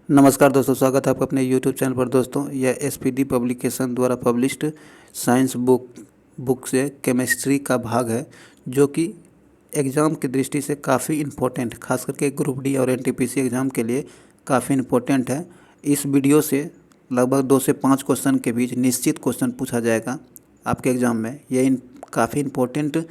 नमस्कार दोस्तों, स्वागत है आपका अपने YouTube चैनल पर। दोस्तों, यह SPD पब्लिकेशन द्वारा पब्लिश्ड साइंस बुक से केमिस्ट्री का भाग है, जो कि एग्ज़ाम की दृष्टि से काफ़ी इम्पोर्टेंट, खास करके ग्रुप डी और NTPC एग्ज़ाम के लिए काफ़ी इम्पोर्टेंट है। इस वीडियो से लगभग 2 से 5 क्वेश्चन के बीच निश्चित क्वेश्चन पूछा जाएगा आपके एग्ज़ाम में। यह काफ़ी इम्पोर्टेंट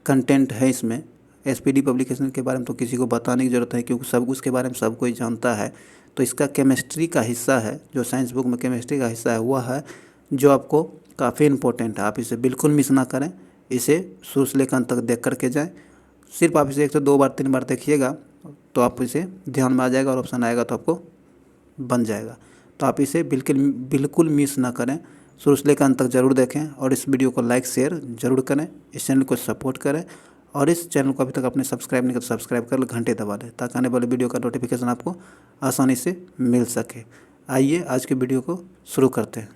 कंटेंट है। इसमें SPD पब्लिकेशन के बारे में तो किसी को बताने की ज़रूरत है, क्योंकि सब उसके बारे में सब कोई जानता है। तो इसका केमिस्ट्री का हिस्सा है, जो साइंस बुक में केमिस्ट्री का हिस्सा है वह है जो आपको काफ़ी इम्पोर्टेंट है। आप इसे बिल्कुल मिस ना करें, इसे शुरू से लेकर अंत तक देख करके जाएँ। सिर्फ आप इसे 1 से 2 बार 3 बार देखिएगा तो आप इसे ध्यान में आ जाएगा और ऑप्शन आएगा तो आपको बन जाएगा। तो आप इसे बिल्कुल मिस ना करें, शुरू से लेकर अंत तक ज़रूर देखें और इस वीडियो को लाइक शेयर ज़रूर करें, इस चैनल को सपोर्ट करें और इस चैनल को अभी तक आपने सब्सक्राइब नहीं किया तो सब्सक्राइब कर घंटे दबा दें, ताकि आने वाले वीडियो का नोटिफिकेशन आपको आसानी से मिल सके। आइए आज के वीडियो को शुरू करते हैं।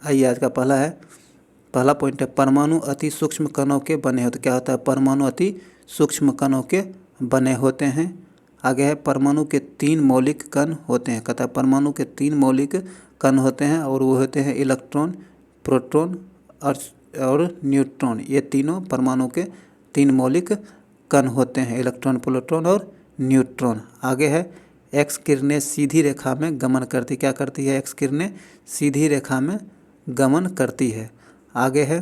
आइए, आज का पहला पॉइंट है, परमाणु अति सूक्ष्म कणों के बने होते। क्या होता है? परमाणु अति सूक्ष्म कणों के बने होते हैं। आगे है, परमाणु के 3 मौलिक कण होते हैं। कहता है परमाणु के 3 मौलिक कण होते हैं और वो होते हैं इलेक्ट्रॉन, प्रोटॉन और न्यूट्रॉन। ये तीनों परमाणु के 3 मौलिक कण होते हैं, इलेक्ट्रॉन, प्रोटॉन और न्यूट्रॉन। आगे है, एक्स किरणें सीधी रेखा में गमन करती। क्या करती है? एक्स किरणें सीधी रेखा में गमन करती है। आगे है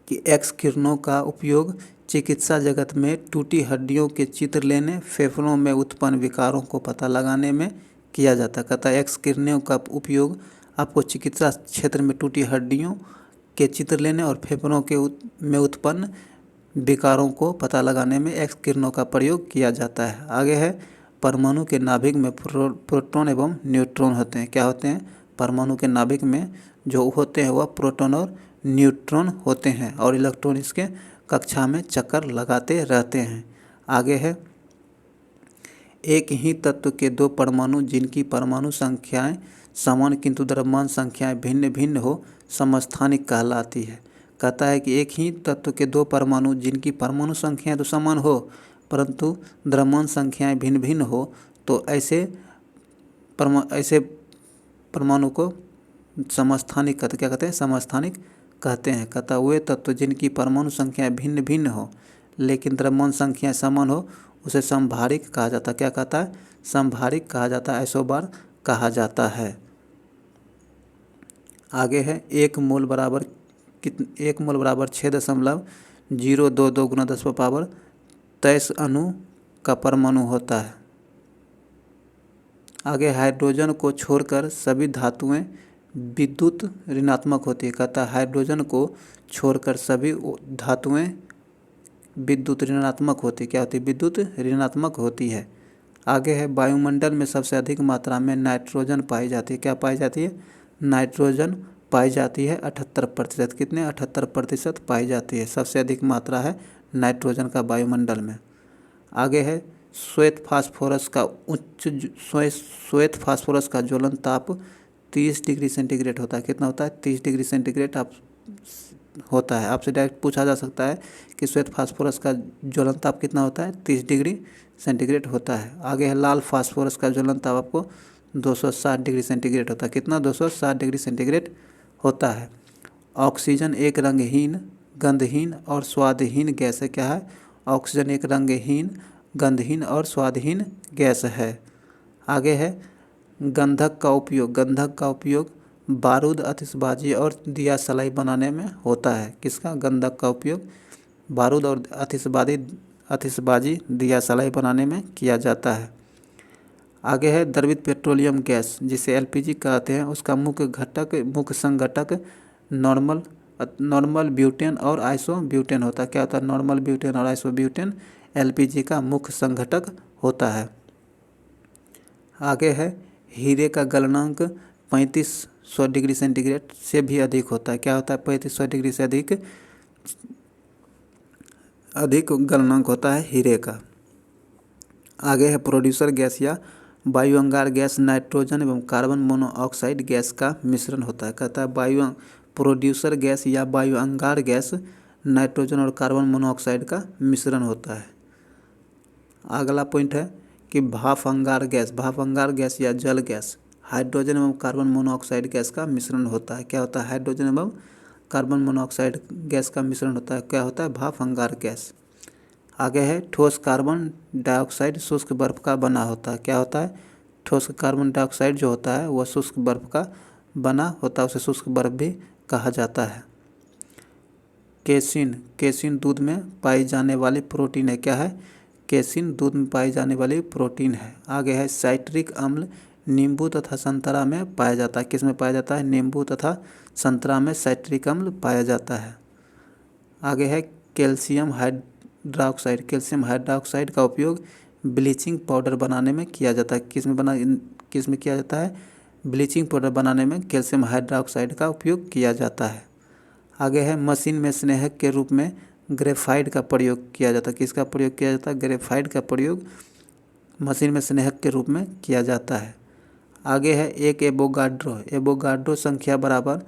कि एक्स किरणों का उपयोग चिकित्सा जगत में टूटी हड्डियों के चित्र लेने, फेफड़ों में उत्पन्न विकारों को पता लगाने में किया जाता है। कहता है एक्स किरणों का उपयोग आपको चिकित्सा क्षेत्र में टूटी हड्डियों के चित्र लेने और फेफड़ों में उत्पन्न विकारों को पता लगाने में एक्स किरणों का प्रयोग किया जाता है। आगे है, परमाणु के नाभिक में प्रोटॉन एवं न्यूट्रॉन होते हैं। क्या होते हैं? परमाणु के नाभिक में जो होते हैं वह प्रोटॉन और न्यूट्रॉन होते हैं और इलेक्ट्रॉन इसके कक्षा में चक्कर लगाते रहते हैं। आगे है, एक ही तत्व के 2 परमाणु जिनकी परमाणु संख्याएं समान किंतु द्रव्यमान संख्याएं भिन्न भिन्न हो, समस्थानिक कहलाती है। कहता है कि एक ही तत्व के 2 परमाणु जिनकी परमाणु संख्याएं तो समान हो परंतु द्रव्यमान संख्याएं भिन्न भिन्न हो, तो ऐसे परमाणु को समस्थानिक कहते। क्या कहते हैं? समस्थानिक कहते हैं। कहता वे तत्व जिनकी परमाणु संख्याएं भिन्न भिन्न हो लेकिन द्रव्यमान संख्याएं समान हो, उसे समभारिक कहा जाता है। क्या कहता है? समभारिक कहा जाता है, आइसोबार कहा जाता है। आगे है, 1 मोल बराबर 6.022 गुना 10⁻23 अणु का परमाणु होता है। आगे, हाइड्रोजन को छोड़कर सभी धातुएं विद्युत ऋणात्मक होती है। कहता है हाइड्रोजन को छोड़कर सभी धातुएं विद्युत ऋणात्मक होती है। क्या होती है? विद्युत ऋणात्मक होती है। आगे है, वायुमंडल में सबसे अधिक मात्रा में नाइट्रोजन पाई जाती है। क्या पाई जाती है? नाइट्रोजन पाई जाती है 78%। कितने? 78% पाई जाती है। सबसे अधिक मात्रा है नाइट्रोजन का वायुमंडल में। आगे है, श्वेत फास्फोरस का ज्वलन ताप 30 डिग्री सेंटीग्रेड होता है। कितना होता है? 30 डिग्री सेंटीग्रेड होता है। आपसे डायरेक्ट पूछा जा सकता है कि श्वेत फास्फोरस का ज्वलन ताप कितना होता है? 30 डिग्री सेंटीग्रेड होता है। आगे है, लाल फास्फोरस का ज्वलन ताप आपको 260 डिग्री सेंटीग्रेड होता है। कितना? 260 डिग्री सेंटीग्रेड होता है। ऑक्सीजन एक रंगहीन, गंधहीन और स्वादहीन गैस है। क्या है? ऑक्सीजन एक रंगहीन, गंधहीन और स्वादहीन गैस है। आगे है, गंधक का उपयोग बारूद, आतिशबाजी और दिया सलाई बनाने में होता है। किसका? गंधक का उपयोग बारूद और आतिशबाजी दिया सलाई बनाने में किया जाता है। आगे है, द्रवित पेट्रोलियम गैस जिसे LPG कहते हैं, उसका मुख्य संघटक नॉर्मल ब्यूटेन और आइसोब्यूटेन होता है। क्या होता है? नॉर्मल ब्यूटेन और आइसोब्यूटेन LPG का मुख्य संघटक होता है। आगे है, हीरे का गलनांक 3500 डिग्री सेंटीग्रेड से भी अधिक होता है। क्या होता है? 3500 डिग्री से अधिक गलनांक होता है हीरे का। आगे है, प्रोड्यूसर गैस या वायु अंगार गैस नाइट्रोजन एवं कार्बन मोनोऑक्साइड गैस का मिश्रण होता है। कहता है प्रोड्यूसर गैस या वायु अंगार गैस नाइट्रोजन और कार्बन मोनोऑक्साइड का मिश्रण होता है। अगला पॉइंट है कि भाप अंगार गैस या जल गैस हाइड्रोजन एवं कार्बन मोनोऑक्साइड गैस का मिश्रण होता है। क्या होता है? हाइड्रोजन एवं कार्बन मोनोऑक्साइड गैस का मिश्रण होता है। क्या होता है? भाप अंगार गैस। आगे है ठोस कार्बन डाइऑक्साइड शुष्क बर्फ का बना होता है। क्या होता है? ठोस कार्बन डाइऑक्साइड जो होता है वह शुष्क बर्फ का बना होता है, उसे शुष्क बर्फ भी कहा जाता है। केसिन दूध में पाई जाने वाली प्रोटीन है। क्या है? केसिन दूध में पाई जाने वाली प्रोटीन है। आगे है साइट्रिक अम्ल नींबू तथा संतरा में पाया जाता है। किस में पाया जाता है? नींबू तथा संतरा में साइट्रिक अम्ल पाया जाता है। आगे है कैल्शियम हाइड्रोक्साइड का उपयोग ब्लीचिंग पाउडर बनाने में किया जाता है। किस में किया जाता है? ब्लीचिंग पाउडर बनाने में कैल्शियम हाइड्रोक्साइड का उपयोग किया जाता है। आगे है मशीन में स्नेहक के रूप में ग्रेफाइट का प्रयोग किया जाता है। किसका प्रयोग किया जाता है? ग्रेफाइट का प्रयोग मशीन में स्नेहक के रूप में किया जाता है। आगे है एक एवोगाड्रो संख्या बराबर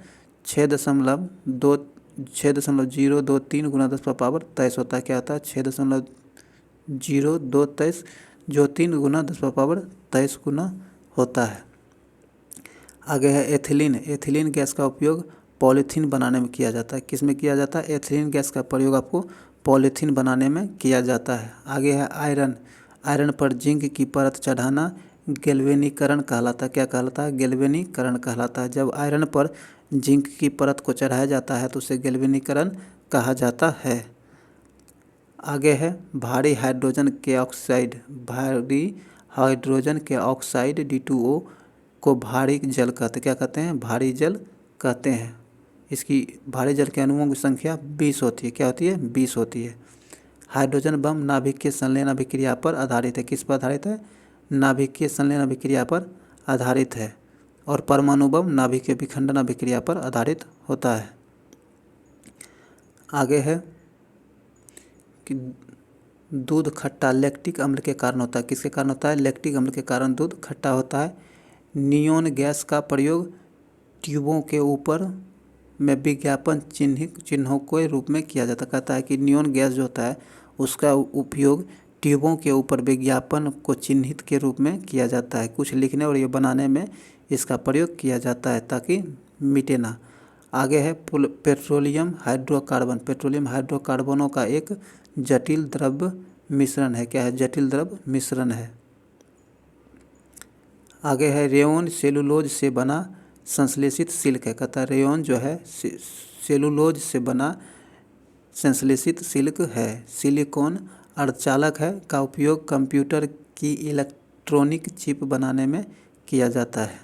6.023 गुना 10⁻23 होता है। क्या होता है? 6.023 जो 3 गुना 10⁻23 गुना होता है। आगे है एथिलीन गैस का उपयोग पॉलीथीन बनाने में किया जाता है। किस में किया जाता है? एथिलीन गैस का प्रयोग आपको पॉलीथीन बनाने में किया जाता है। आगे है आयरन पर जिंक की परत चढ़ाना गैल्वेनीकरण कहलाता है। क्या कहलाता है? गैल्वेनीकरण कहलाता है। जब आयरन पर जिंक की परत को चढ़ाया जाता है तो उसे गैल्वेनीकरण कहा जाता है। आगे है भारी हाइड्रोजन के ऑक्साइड D2O को भारी जल कहते हैं। क्या कहते हैं? भारी जल कहते हैं। इसकी भारी जल के अणुओं की संख्या 20 होती है। क्या होती है? 20 होती है। हाइड्रोजन बम नाभिकीय संलयन अभिक्रिया पर आधारित है। किस पर आधारित है? नाभिकीय संलयन अभिक्रिया पर आधारित है। और परमाणु बम नाभिकीय विखंडन अभिक्रिया पर आधारित होता है। आगे है कि दूध खट्टा लैक्टिक अम्ल के कारण होता है। किसके कारण होता है? लैक्टिक अम्ल के कारण दूध खट्टा होता है। नियोन गैस का प्रयोग ट्यूबों के ऊपर में विज्ञापन चिन्हों के रूप में किया जाता। कहता है कि नियोन गैस जो होता है उसका उपयोग ट्यूबों के ऊपर विज्ञापन को चिन्हित के रूप में किया जाता है। कुछ लिखने और ये बनाने में इसका प्रयोग किया जाता है ताकि मिटे ना। आगे है पेट्रोलियम हाइड्रोकार्बनों का एक जटिल द्रव्य मिश्रण है। क्या है? जटिल द्रव्य मिश्रण है। आगे है रेयोन सेलुलोज से बना संश्लेषित सिल्क है। कहता है रेयोन जो है सेलुलोज से बना संश्लेषित सिल्क है। सिलिकॉन अर्धचालक है का उपयोग कंप्यूटर की इलेक्ट्रॉनिक चिप बनाने में किया जाता है।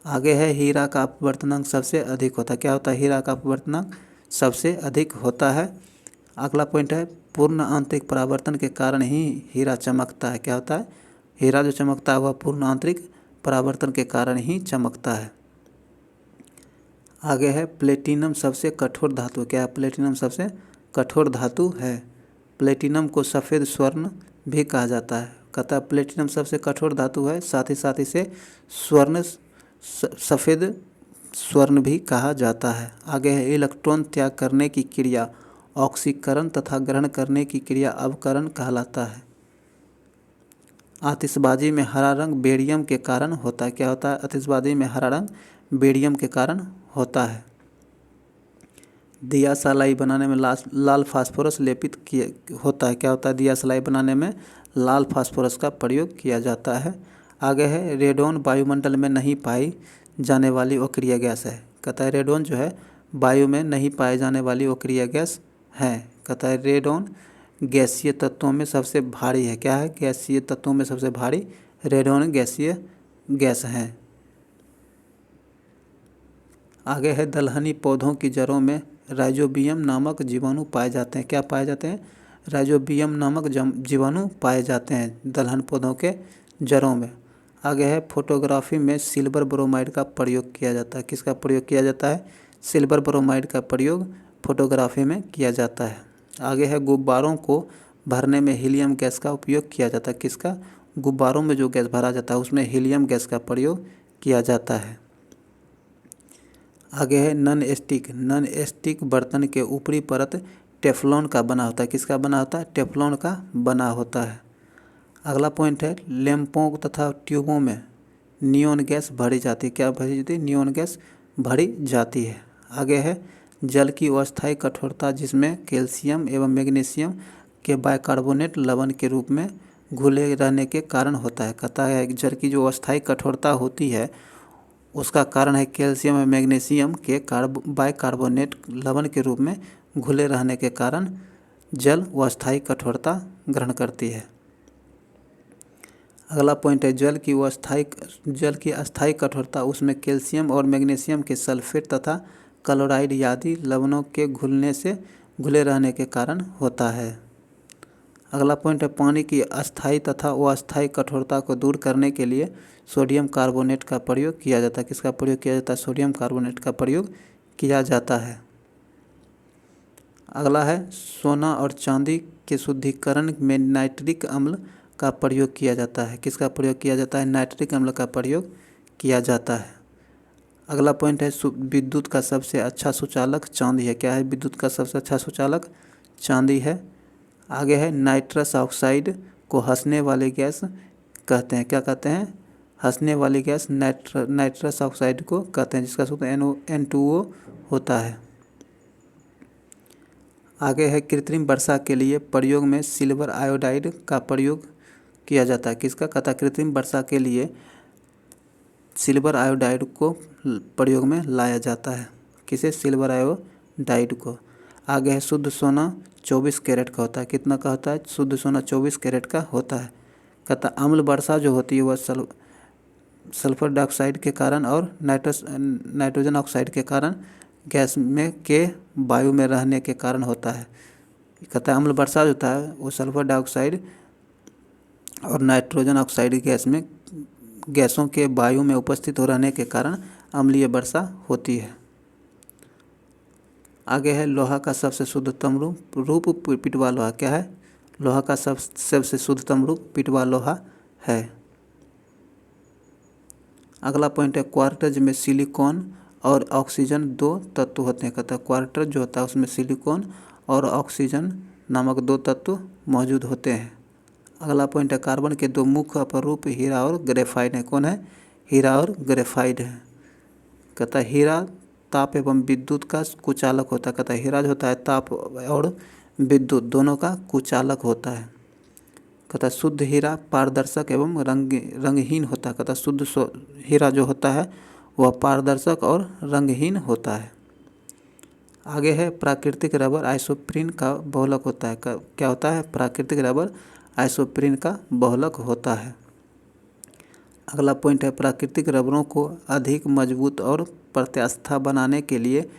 आगे है हीरा का अपवर्तनांक सबसे अधिक होता है। क्या होता है? हीरा का अपवर्तनांक सबसे अधिक होता है। अगला पॉइंट है पूर्ण आंतरिक परावर्तन के कारण ही हीरा चमकता है। क्या होता है? हीरा जो चमकता है वह पूर्ण आंतरिक परावर्तन के कारण ही चमकता है। आगे है प्लेटिनम सबसे कठोर धातु। क्या है? प्लेटिनम सबसे कठोर धातु है। प्लेटिनम को सफ़ेद स्वर्ण भी कहा जाता है। कहता है प्लेटिनम सबसे कठोर धातु है, साथ ही इसे सफ़ेद स्वर्ण भी कहा जाता है। आगे है इलेक्ट्रॉन त्याग करने की क्रिया ऑक्सीकरण तथा ग्रहण करने की क्रिया अवकरण कहलाता है। आतिशबाजी में हरा रंग बेरियम के कारण होता है। क्या होता है? आतिशबाजी में हरा रंग बेरियम के कारण होता है। दिया सलाई बनाने में लाल फास्फोरस लेपित होता है। क्या होता है? दिया सलाई बनाने में लाल फास्फोरस का प्रयोग किया जाता है। आगे है रेडोन वायुमंडल में नहीं पाई जाने वाली अक्रिय गैस है। कहता है रेडोन जो है वायु में नहीं पाए जाने वाली अक्रिय गैस है। कहता है रेडोन गैसीय तत्वों में सबसे भारी है। क्या है? गैसीय तत्वों में सबसे भारी रेडोन गैसीय गैस है। आगे है दलहनी पौधों की जड़ों में राइजोबियम नामक जीवाणु पाए जाते हैं। क्या पाए जाते हैं? राइजोबियम नामक जीवाणु पाए जाते हैं दलहन पौधों के जड़ों में। आगे है फोटोग्राफी में सिल्वर ब्रोमाइड का प्रयोग किया जाता है। किसका प्रयोग किया जाता है? सिल्वर ब्रोमाइड का प्रयोग फोटोग्राफी में किया जाता है। आगे है गुब्बारों को भरने में हीलियम गैस का उपयोग किया जाता है। किसका? गुब्बारों में जो गैस भरा जाता है उसमें हीलियम गैस का प्रयोग किया जाता है। आगे है नॉन स्टिक बर्तन के ऊपरी परत टेफ्लॉन का बना होता है। किसका बना होता है? टेफ्लॉन का बना होता है। अगला पॉइंट है लैंपों तथा ट्यूबों में नियॉन गैस भरी जाती है। क्या भरी जाती है? नियॉन गैस भरी जाती है। आगे है जल की अस्थायी कठोरता, जिसमें कैल्शियम एवं मैग्नीशियम के बाइकार्बोनेट लवण के रूप में घुले रहने के कारण होता है। कहता है जल की जो अस्थायी कठोरता होती है उसका कारण है कैल्शियम और मैग्नीशियम के बाइकार्बोनेट लवण के रूप में घुले रहने के कारण जल व अस्थायी कठोरता ग्रहण करती है। अगला पॉइंट है जल की अस्थायी कठोरता, उसमें कैल्शियम और मैग्नीशियम के सल्फेट तथा क्लोराइड आदि लवणों के घुले रहने के कारण होता है। अगला पॉइंट है पानी की अस्थायी तथा अस्थायी कठोरता को दूर करने के लिए सोडियम कार्बोनेट का प्रयोग किया जाता है। किसका प्रयोग किया जाता है? सोडियम कार्बोनेट का प्रयोग किया जाता है। अगला है सोना और चांदी के शुद्धिकरण में नाइट्रिक अम्ल का प्रयोग किया जाता है। किसका प्रयोग किया जाता है? नाइट्रिक अम्ल का प्रयोग किया जाता है। अगला पॉइंट है विद्युत का सबसे अच्छा सुचालक चांदी है। क्या है? विद्युत का सबसे अच्छा सुचालक चांदी है। आगे है नाइट्रस ऑक्साइड को हंसने वाली गैस कहते हैं। क्या कहते हैं? हंसने वाली गैस नाइट्रस ऑक्साइड को कहते हैं, जिसका सूत्र N2O होता है। आगे है कृत्रिम वर्षा के लिए प्रयोग में सिल्वर आयोडाइड का प्रयोग किया जाता है। किसका? कहता है कृत्रिम वर्षा के लिए सिल्वर आयोडाइड को प्रयोग में लाया जाता है। किसे? सिल्वर आयोडाइड को। आगे है शुद्ध सोना 24 कैरेट का होता है। कितना का होता है? शुद्ध सोना 24 कैरेट का होता है। कहता अम्ल वर्षा जो होती है वह सल्फर डाइऑक्साइड के कारण और नाइट्रोजन ऑक्साइड के कारण गैस में के वायु में रहने के कारण होता है। कहता है अम्ल वर्षा जो होता है वो सल्फर डाइऑक्साइड और नाइट्रोजन ऑक्साइड गैसों के वायु में उपस्थित हो रहने के कारण अम्लीय वर्षा होती है। आगे है लोहा का सबसे शुद्धतम रूप पिटवा लोहा। क्या है? लोहा का सबसे शुद्धतम रूप पिटवा लोहा है। अगला पॉइंट है क्वार्टज में सिलिकॉन और ऑक्सीजन 2 तत्व होते हैं। कहता है क्वार्टज जो होता है उसमें सिलिकॉन और ऑक्सीजन नामक 2 तत्व मौजूद होते हैं। अगला पॉइंट है कार्बन के 2 मुख्य अपरूप हीरा और ग्रेफाइट है। कौन है? हीरा और ग्रेफाइट है। कहता है हीरा ताप एवं विद्युत का कुचालक होता है। कहता है हीरा जो होता है ताप और विद्युत दोनों का कुचालक होता है। कहता है शुद्ध हीरा पारदर्शक एवं रंगहीन होता है। कहता है शुद्ध हीरा जो होता है वह पारदर्शक और रंगहीन होता है। आगे है प्राकृतिक रबर आइसोप्रीन का बहुलक होता है। क्या होता है? प्राकृतिक रबर आइसोप्रीन का बहुलक होता है। अगला पॉइंट है प्राकृतिक रबरों को अधिक मजबूत और प्रत्यास्था बनाने के लिए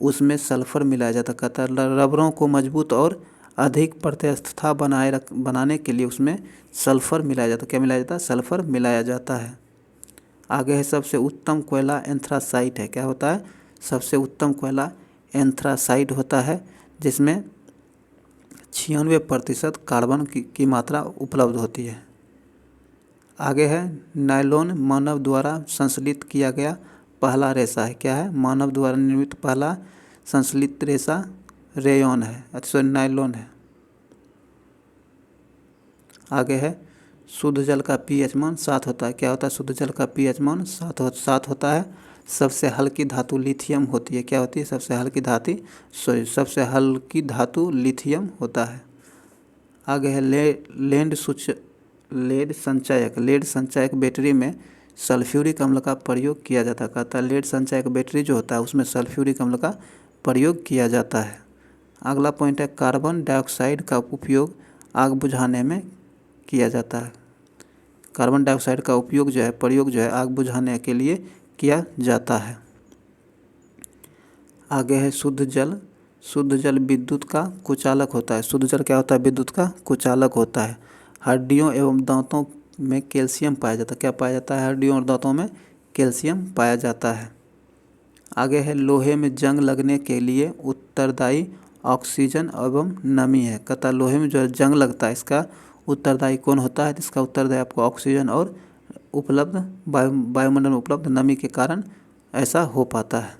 उसमें सल्फर मिलाया जाता है। कहता है रबरों को मजबूत और अधिक प्रत्यास्था बनाने के लिए उसमें सल्फर मिलाया जाता है। क्या मिलाया जाता है? सल्फर मिलाया जाता है। आगे है सबसे उत्तम कोयला एंथ्रासाइट है। क्या होता है? सबसे उत्तम कोयला एंथ्रासाइट होता है, जिसमें 96% कार्बन की मात्रा उपलब्ध होती है। आगे है नायलॉन मानव द्वारा संश्लेषित किया गया पहला रेशा है। क्या है? मानव द्वारा निर्मित पहला संश्लेषित रेशा रेयॉन है, अच्छा नायलॉन है। आगे है शुद्ध जल का pH मान 7 होता है। क्या होता है? शुद्ध जल का pH मान 7 होता है। सबसे हल्की धातु लिथियम होती है। क्या होती है? सबसे हल्की धातु लिथियम होता है। आगे है लेड संचायक बैटरी में सल्फ्यूरिक अम्ल का प्रयोग किया जाता है। कहता है लेड संचायक बैटरी जो होता है उसमें सल्फ्यूरिक अम्ल का प्रयोग किया जाता है। अगला पॉइंट है कार्बन डाइऑक्साइड का उपयोग आग बुझाने में किया जाता है। कार्बन डाइऑक्साइड का प्रयोग जो है आग बुझाने के लिए किया जाता है। आगे है शुद्ध जल विद्युत का कुचालक होता है। शुद्ध जल क्या होता है? विद्युत का कुचालक होता है। हड्डियों एवं दांतों में कैल्शियम पाया जाता है। क्या पाया जाता है? हड्डियों और दांतों में कैल्शियम पाया जाता है। आगे है लोहे में जंग लगने के लिए उत्तरदायी ऑक्सीजन एवं नमी है। कहता है लोहे में जो जंग लगता है इसका उत्तरदायी कौन होता है? इसका उत्तरदायी आपको ऑक्सीजन और उपलब्ध वायुमंडल में उपलब्ध नमी के कारण ऐसा हो पाता है।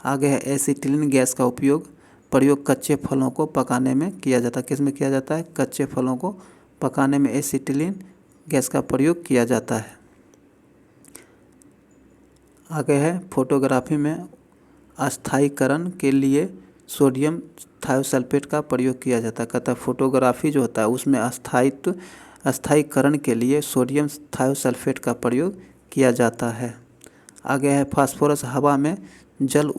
आगे है एसिटिलीन गैस का उपयोग प्रयोग कच्चे फलों को पकाने में किया जाता है। किस में किया जाता है? कच्चे फलों को पकाने में एसिटिलीन गैस का प्रयोग किया जाता है। आगे है फोटोग्राफी में अस्थायीकरण के लिए सोडियम थायोसल्फेट का प्रयोग किया जाता है। कहता है फोटोग्राफी जो होता है उसमें अस्थायीकरण के लिए सोडियम थायोसल्फेट का प्रयोग किया जाता है। आगे है फास्फोरस हवा में जल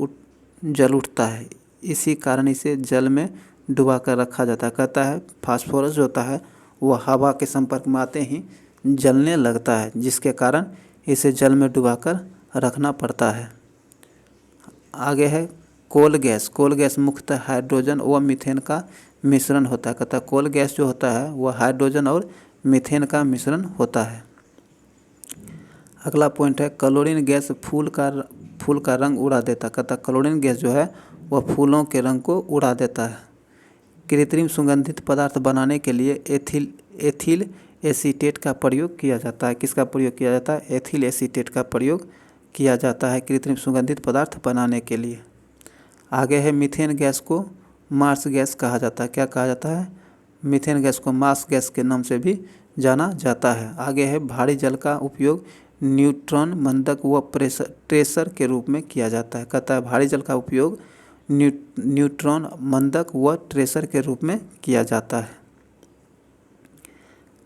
उठता है, इसी कारण इसे जल में डुबा कर रखा जाता है। कहता है फास्फोरस जो होता है वह हवा के संपर्क में आते ही जलने लगता है, जिसके कारण इसे जल में डुबा कर रखना पड़ता है। आगे है कोल गैस मुख्यतः हाइड्रोजन व मीथेन का मिश्रण होता है। कहता है कोल गैस जो होता है वह हाइड्रोजन और मीथेन का मिश्रण होता है। अगला पॉइंट है क्लोरीन गैस फूल का रंग उड़ा देता है। कहता है क्लोरीन गैस जो है वह फूलों के रंग को उड़ा देता है। कृत्रिम सुगंधित पदार्थ बनाने के लिए एथिल एसीटेट का प्रयोग किया जाता है। किसका प्रयोग किया जाता है? एथिल एसीटेट का प्रयोग किया जाता है कृत्रिम सुगंधित पदार्थ बनाने के लिए। आगे है मीथेन गैस को मार्स गैस कहा जाता है। क्या कहा जाता है? मीथेन गैस को मार्स गैस के नाम से भी जाना जाता है। आगे है भारी जल का उपयोग न्यूट्रॉन मंदक व ट्रेसर के रूप में किया जाता है। कहता है भारी जल का उपयोग न्यूट्रॉन मंदक व ट्रेसर के रूप में किया जाता है।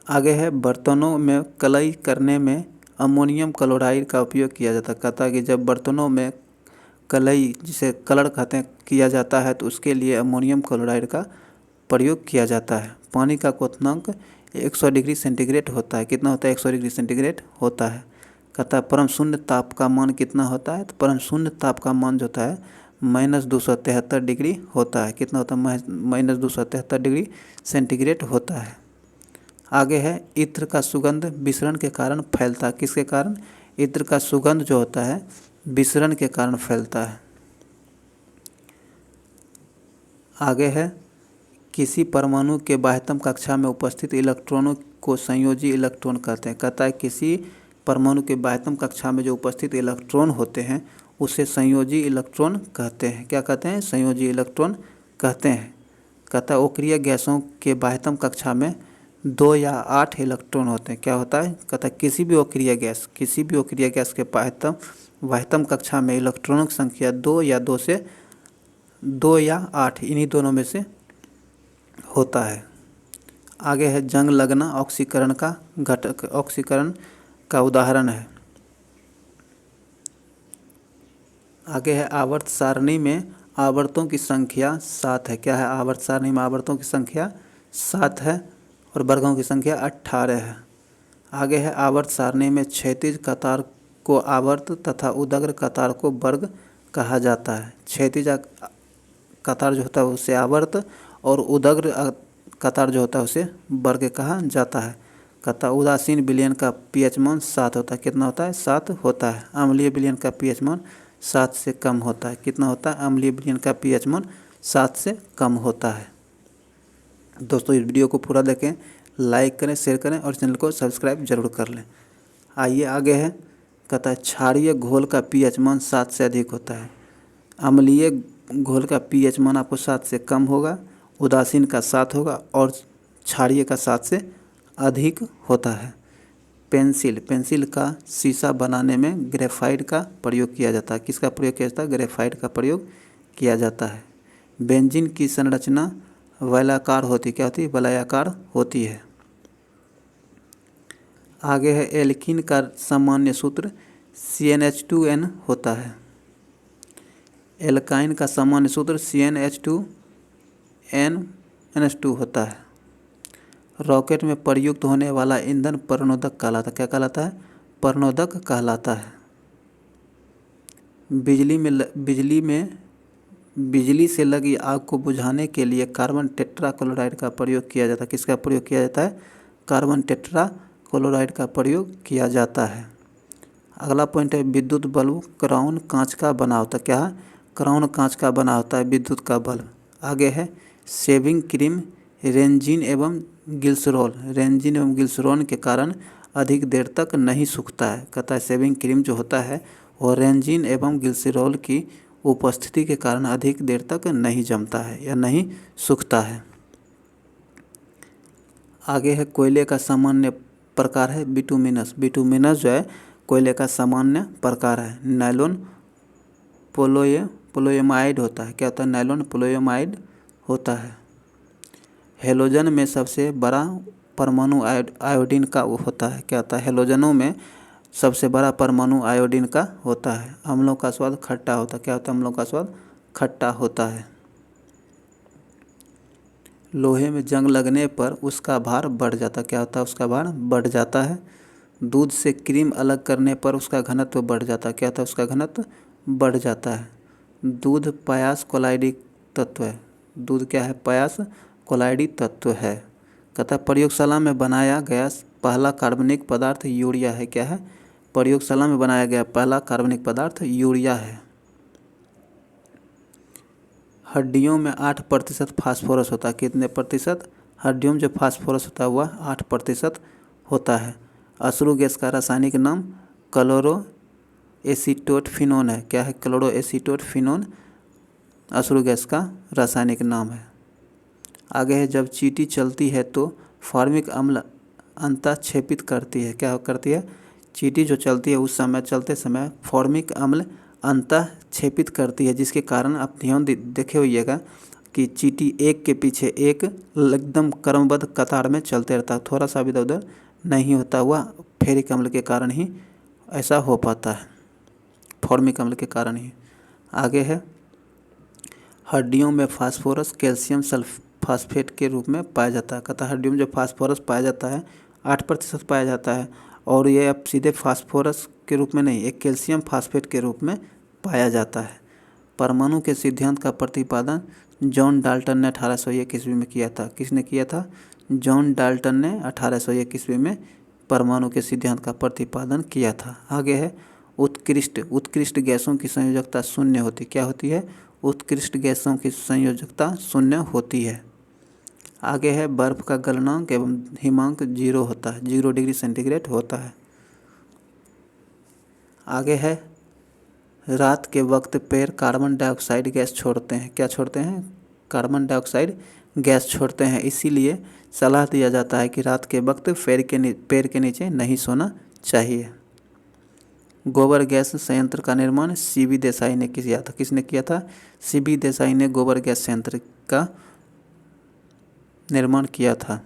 आगे है बर्तनों में कलई करने में अमोनियम क्लोराइड का उपयोग किया जाता है। कहता है कि जब बर्तनों में कलई जिसे कलर कहते हैं किया जाता है तो उसके लिए अमोनियम क्लोराइड का प्रयोग किया जाता है। पानी का क्वथनांक 100 डिग्री सेंटीग्रेड होता है। कितना होता है? 100 डिग्री सेंटीग्रेड होता है। कहता है परम शून्य ताप का मान कितना होता है? तो परम शून्य ताप का मान जो होता है -273 डिग्री होता है। कितना होता है? -273 डिग्री सेंटीग्रेड होता है। आगे है इत्र का सुगंध विसरण के कारण फैलता है। किसके कारण? इत्र का सुगंध जो होता है विसरण के कारण फैलता है। आगे है किसी परमाणु के बाह्यतम कक्षा में उपस्थित इलेक्ट्रॉनों को संयोजी इलेक्ट्रॉन कहते हैं। कहता है किसी परमाणु के बाह्यतम कक्षा में जो उपस्थित इलेक्ट्रॉन होते हैं उसे संयोजी इलेक्ट्रॉन कहते हैं। क्या कहते हैं? संयोजी इलेक्ट्रॉन कहते हैं। कहता है अक्रिय गैसों के बाह्यतम कक्षा में 2 या 8 इलेक्ट्रॉन होते हैं। क्या होता है? कहता है किसी भी अक्रिय गैस के बाह्यतम कक्षा में इलेक्ट्रॉनों की संख्या 2 या 8 इन्हीं दोनों में से होता है। आगे है जंग लगना ऑक्सीकरण का घटक ऑक्सीकरण का उदाहरण है। आगे है आवर्त सारणी में आवर्तों की संख्या 7 है। क्या है? आवर्त सारणी में आवर्तों की संख्या 7 है और वर्गों की संख्या 18 है। आगे है आवर्त सारणी में क्षैतिज कतार को आवर्त तथा उदग्र कतार को वर्ग कहा जाता है। क्षैतिज कतार जो होता है उसे आवर्त और उदग्र कतार जो होता है उसे वर्ग कहा जाता है। कहता उदासीन विलयन का पीएच मान 7 होता है। कितना होता है? 7 होता है। अम्लीय विलयन का पीएच मान 7 से कम होता है। कितना होता है? अम्लीय विलयन का पीएच मान 7 से कम होता है। दोस्तों इस वीडियो को पूरा देखें, लाइक करें, शेयर करें और चैनल को सब्सक्राइब जरूर कर लें। आइए आगे है। कहता है क्षारीय घोल का पीएच मान 7 से अधिक होता है। अम्लीय घोल का पीएच मान आपको 7 से कम होगा, उदासीन का 7 होगा और क्षारीय का 7 से अधिक होता है। पेंसिल का शीशा बनाने में ग्रेफाइट का प्रयोग किया जाता है। किसका प्रयोग किया जाता है? ग्रेफाइट का प्रयोग किया जाता है। बेंजीन की संरचना वलयाकार होती है। क्या होती है? वलयाकार होती है। आगे है एल्कीन का सामान्य सूत्र CnH2n होता है। एल्काइन का सामान्य सूत्र CnH2n होता है। रॉकेट में प्रयुक्त होने वाला ईंधन परनोदक कहलाता है। क्या कहलाता है? परनोदक कहलाता है। बिजली से लगी आग को बुझाने के लिए कार्बन टेट्राक्लोराइड का प्रयोग किया जाता है। किसका प्रयोग किया जाता है? कार्बन टेट्राक्लोराइड का प्रयोग किया जाता है। अगला पॉइंट है विद्युत बल्ब क्राउन कांच का बना होता है। क्या है? क्राउन कांच का बना होता है विद्युत का बल्ब। आगे है शेविंग क्रीम रेंजिन एवं ग्लिसरॉल के कारण अधिक देर तक नहीं सूखता है। कहता है शेविंग क्रीम जो होता है वो रेंजिन एवं ग्लिसरॉल की उपस्थिति के कारण अधिक देर तक नहीं जमता है या नहीं सूखता है। आगे है कोयले का सामान्य प्रकार है बिटुमिनस। बिटुमिनस जो है कोयले का सामान्य प्रकार है। नायलॉन पोलोएमाइड होता है। क्या होता है? नायलॉन पोलोएमाइड होता है। हेलोजन में सबसे बड़ा परमाणु आयोडीन का होता है। क्या होता है? हेलोजनों में सबसे बड़ा परमाणु आयोडीन का होता है। अम्लों का स्वाद खट्टा होता है। क्या होता है? अम्लों का स्वाद खट्टा होता है। लोहे में जंग लगने पर उसका भार बढ़ जाता है। क्या होता है? उसका भार बढ़ जाता है। दूध से क्रीम अलग करने पर उसका घनत्व बढ़ जाता है। क्या होता है? उसका घनत्व बढ़ जाता है। दूध पायास कोलाइडी तत्व है। दूध क्या है? पायास कोलाइडी तत्व है। कहता है प्रयोगशाला में बनाया गया पहला कार्बनिक पदार्थ यूरिया है। क्या है? प्रयोगशाला में बनाया गया पहला कार्बनिक पदार्थ यूरिया है। हड्डियों में 8% फास्फोरस होता है। कितने प्रतिशत? हड्डियों में जो फास्फोरस होता है वह 8% होता है। अश्रु गैस का रासायनिक नाम क्लोरो एसीटोटफिनोन है। क्या है? क्लोरो एसीटोटफिनोन अश्रु गैस का रासायनिक नाम है। आगे है जब चींटी चलती है तो फॉर्मिक अम्ल अंतःक्षेपित करती है। क्या करती है? चींटी जो चलती है उस समय चलते समय फॉर्मिक अम्ल अंतःक्षेपित करती है, जिसके कारण आप ध्यान देखे होइएगा कि चींटी एक के पीछे एक एकदम क्रमबद्ध कतार में चलते रहता है। थोड़ा सा भी इधर उधर नहीं होता हुआ फेरिक अम्ल के कारण ही ऐसा हो पाता है। फॉर्मिक अम्ल के कारण ही। आगे है हड्डियों में फास्फोरस कैल्शियम सल्फास्फेट के रूप में पाया जाता है। कहता है हड्डियों में जो फास्फोरस पाया जाता है 8% पाया जाता है, और ये अब सीधे फास्फोरस के रूप में नहीं, एक कैल्शियम फास्फेट के रूप में पाया जाता है। परमाणु के सिद्धांत का प्रतिपादन जॉन डाल्टन ने 1801 ईस्वी में किया था। किसने किया था? जॉन डाल्टन ने 1801 ईस्वी में परमाणु के सिद्धांत का प्रतिपादन किया था। आगे है उत्कृष्ट गैसों की संयोजकता शून्य होती। क्या होती है? उत्कृष्ट गैसों की संयोजकता शून्य होती है। आगे है बर्फ का गलनांक एवं हिमांक 0 होता है, 0 डिग्री सेंटीग्रेड होता है। आगे है रात के वक्त पैर कार्बन डाइऑक्साइड गैस छोड़ते हैं। क्या छोड़ते हैं? कार्बन डाइऑक्साइड गैस छोड़ते हैं। इसीलिए सलाह दिया जाता है कि रात के वक्त पैर के नीचे नहीं सोना चाहिए। गोबर गैस संयंत्र का निर्माण सीबी देसाई ने किया था। किसने किया था? सीबी देसाई ने गोबर गैस संयंत्र का निर्माण किया था।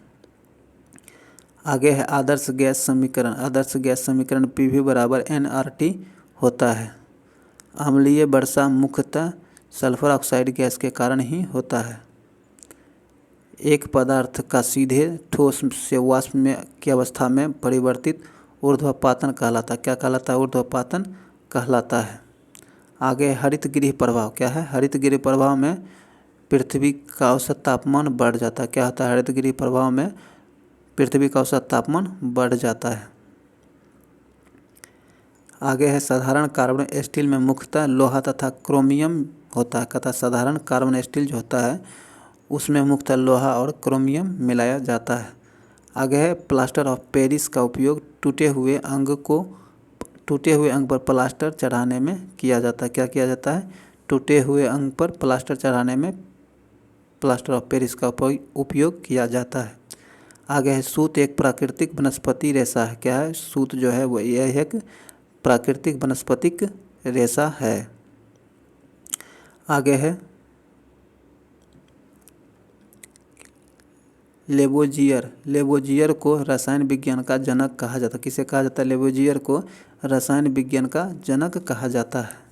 आगे है आदर्श गैस समीकरण। आदर्श गैस समीकरण PV बराबर nRT होता है। अम्लीय वर्षा मुख्यतः सल्फर ऑक्साइड गैस के कारण ही होता है। एक पदार्थ का सीधे ठोस से वाष्प में की अवस्था में परिवर्तित ऊर्ध्वपातन कहलाता है। क्या कहलाता है? ऊर्ध्वपातन कहलाता है। आगे हरित गृह प्रभाव। क्या है? हरित गृह प्रभाव में पृथ्वी का औसत तापमान बढ़ जाता है। क्या होता है? हरित गृह प्रभाव में पृथ्वी का औसत तापमान बढ़ जाता है। आगे है साधारण कार्बन स्टील में मुख्यतः लोहा तथा क्रोमियम होता है। कहता साधारण कार्बन स्टील जो होता है उसमें मुख्यतः लोहा और क्रोमियम मिलाया जाता है। आगे है प्लास्टर ऑफ पेरिस का उपयोग टूटे हुए अंग पर प्लास्टर चढ़ाने में किया जाता है। क्या किया जाता है? टूटे हुए अंग पर प्लास्टर चढ़ाने में प्लास्टर ऑफ पेरिस का उपयोग किया जाता है। आगे है सूत एक प्राकृतिक वनस्पति रेशा है। क्या है? सूत जो है वो यह एक प्राकृतिक वनस्पतिक रेशा है। आगे है लेबोजियर। लेबोजियर को रसायन विज्ञान का जनक कहा जाता है। किसे कहा जाता है? लेबोजियर को रसायन विज्ञान का जनक कहा जाता है।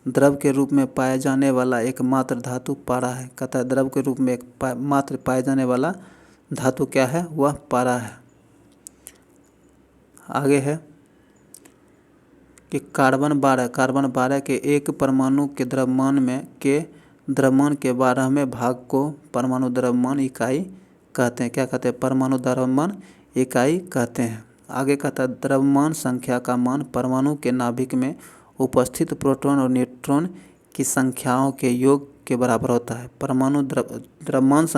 द्रव के रूप में पाए जाने वाला एकमात्र धातु पारा है। कहता है द्रव के रूप में मात्र पाए जाने वाला धातु क्या है? वह पारा है। आगे है कि कार्बन 12 के एक परमाणु के द्रव्यमान के 12वें भाग को परमाणु द्रव्यमान इकाई कहते हैं। क्या कहते हैं? परमाणु द्रव्यमान इकाई कहते हैं। आगे कहता है द्रव्यमान संख्या का मान परमाणु के नाभिक में उपस्थित प्रोटॉन और न्यूट्रॉन की संख्याओं के योग के बराबर होता है।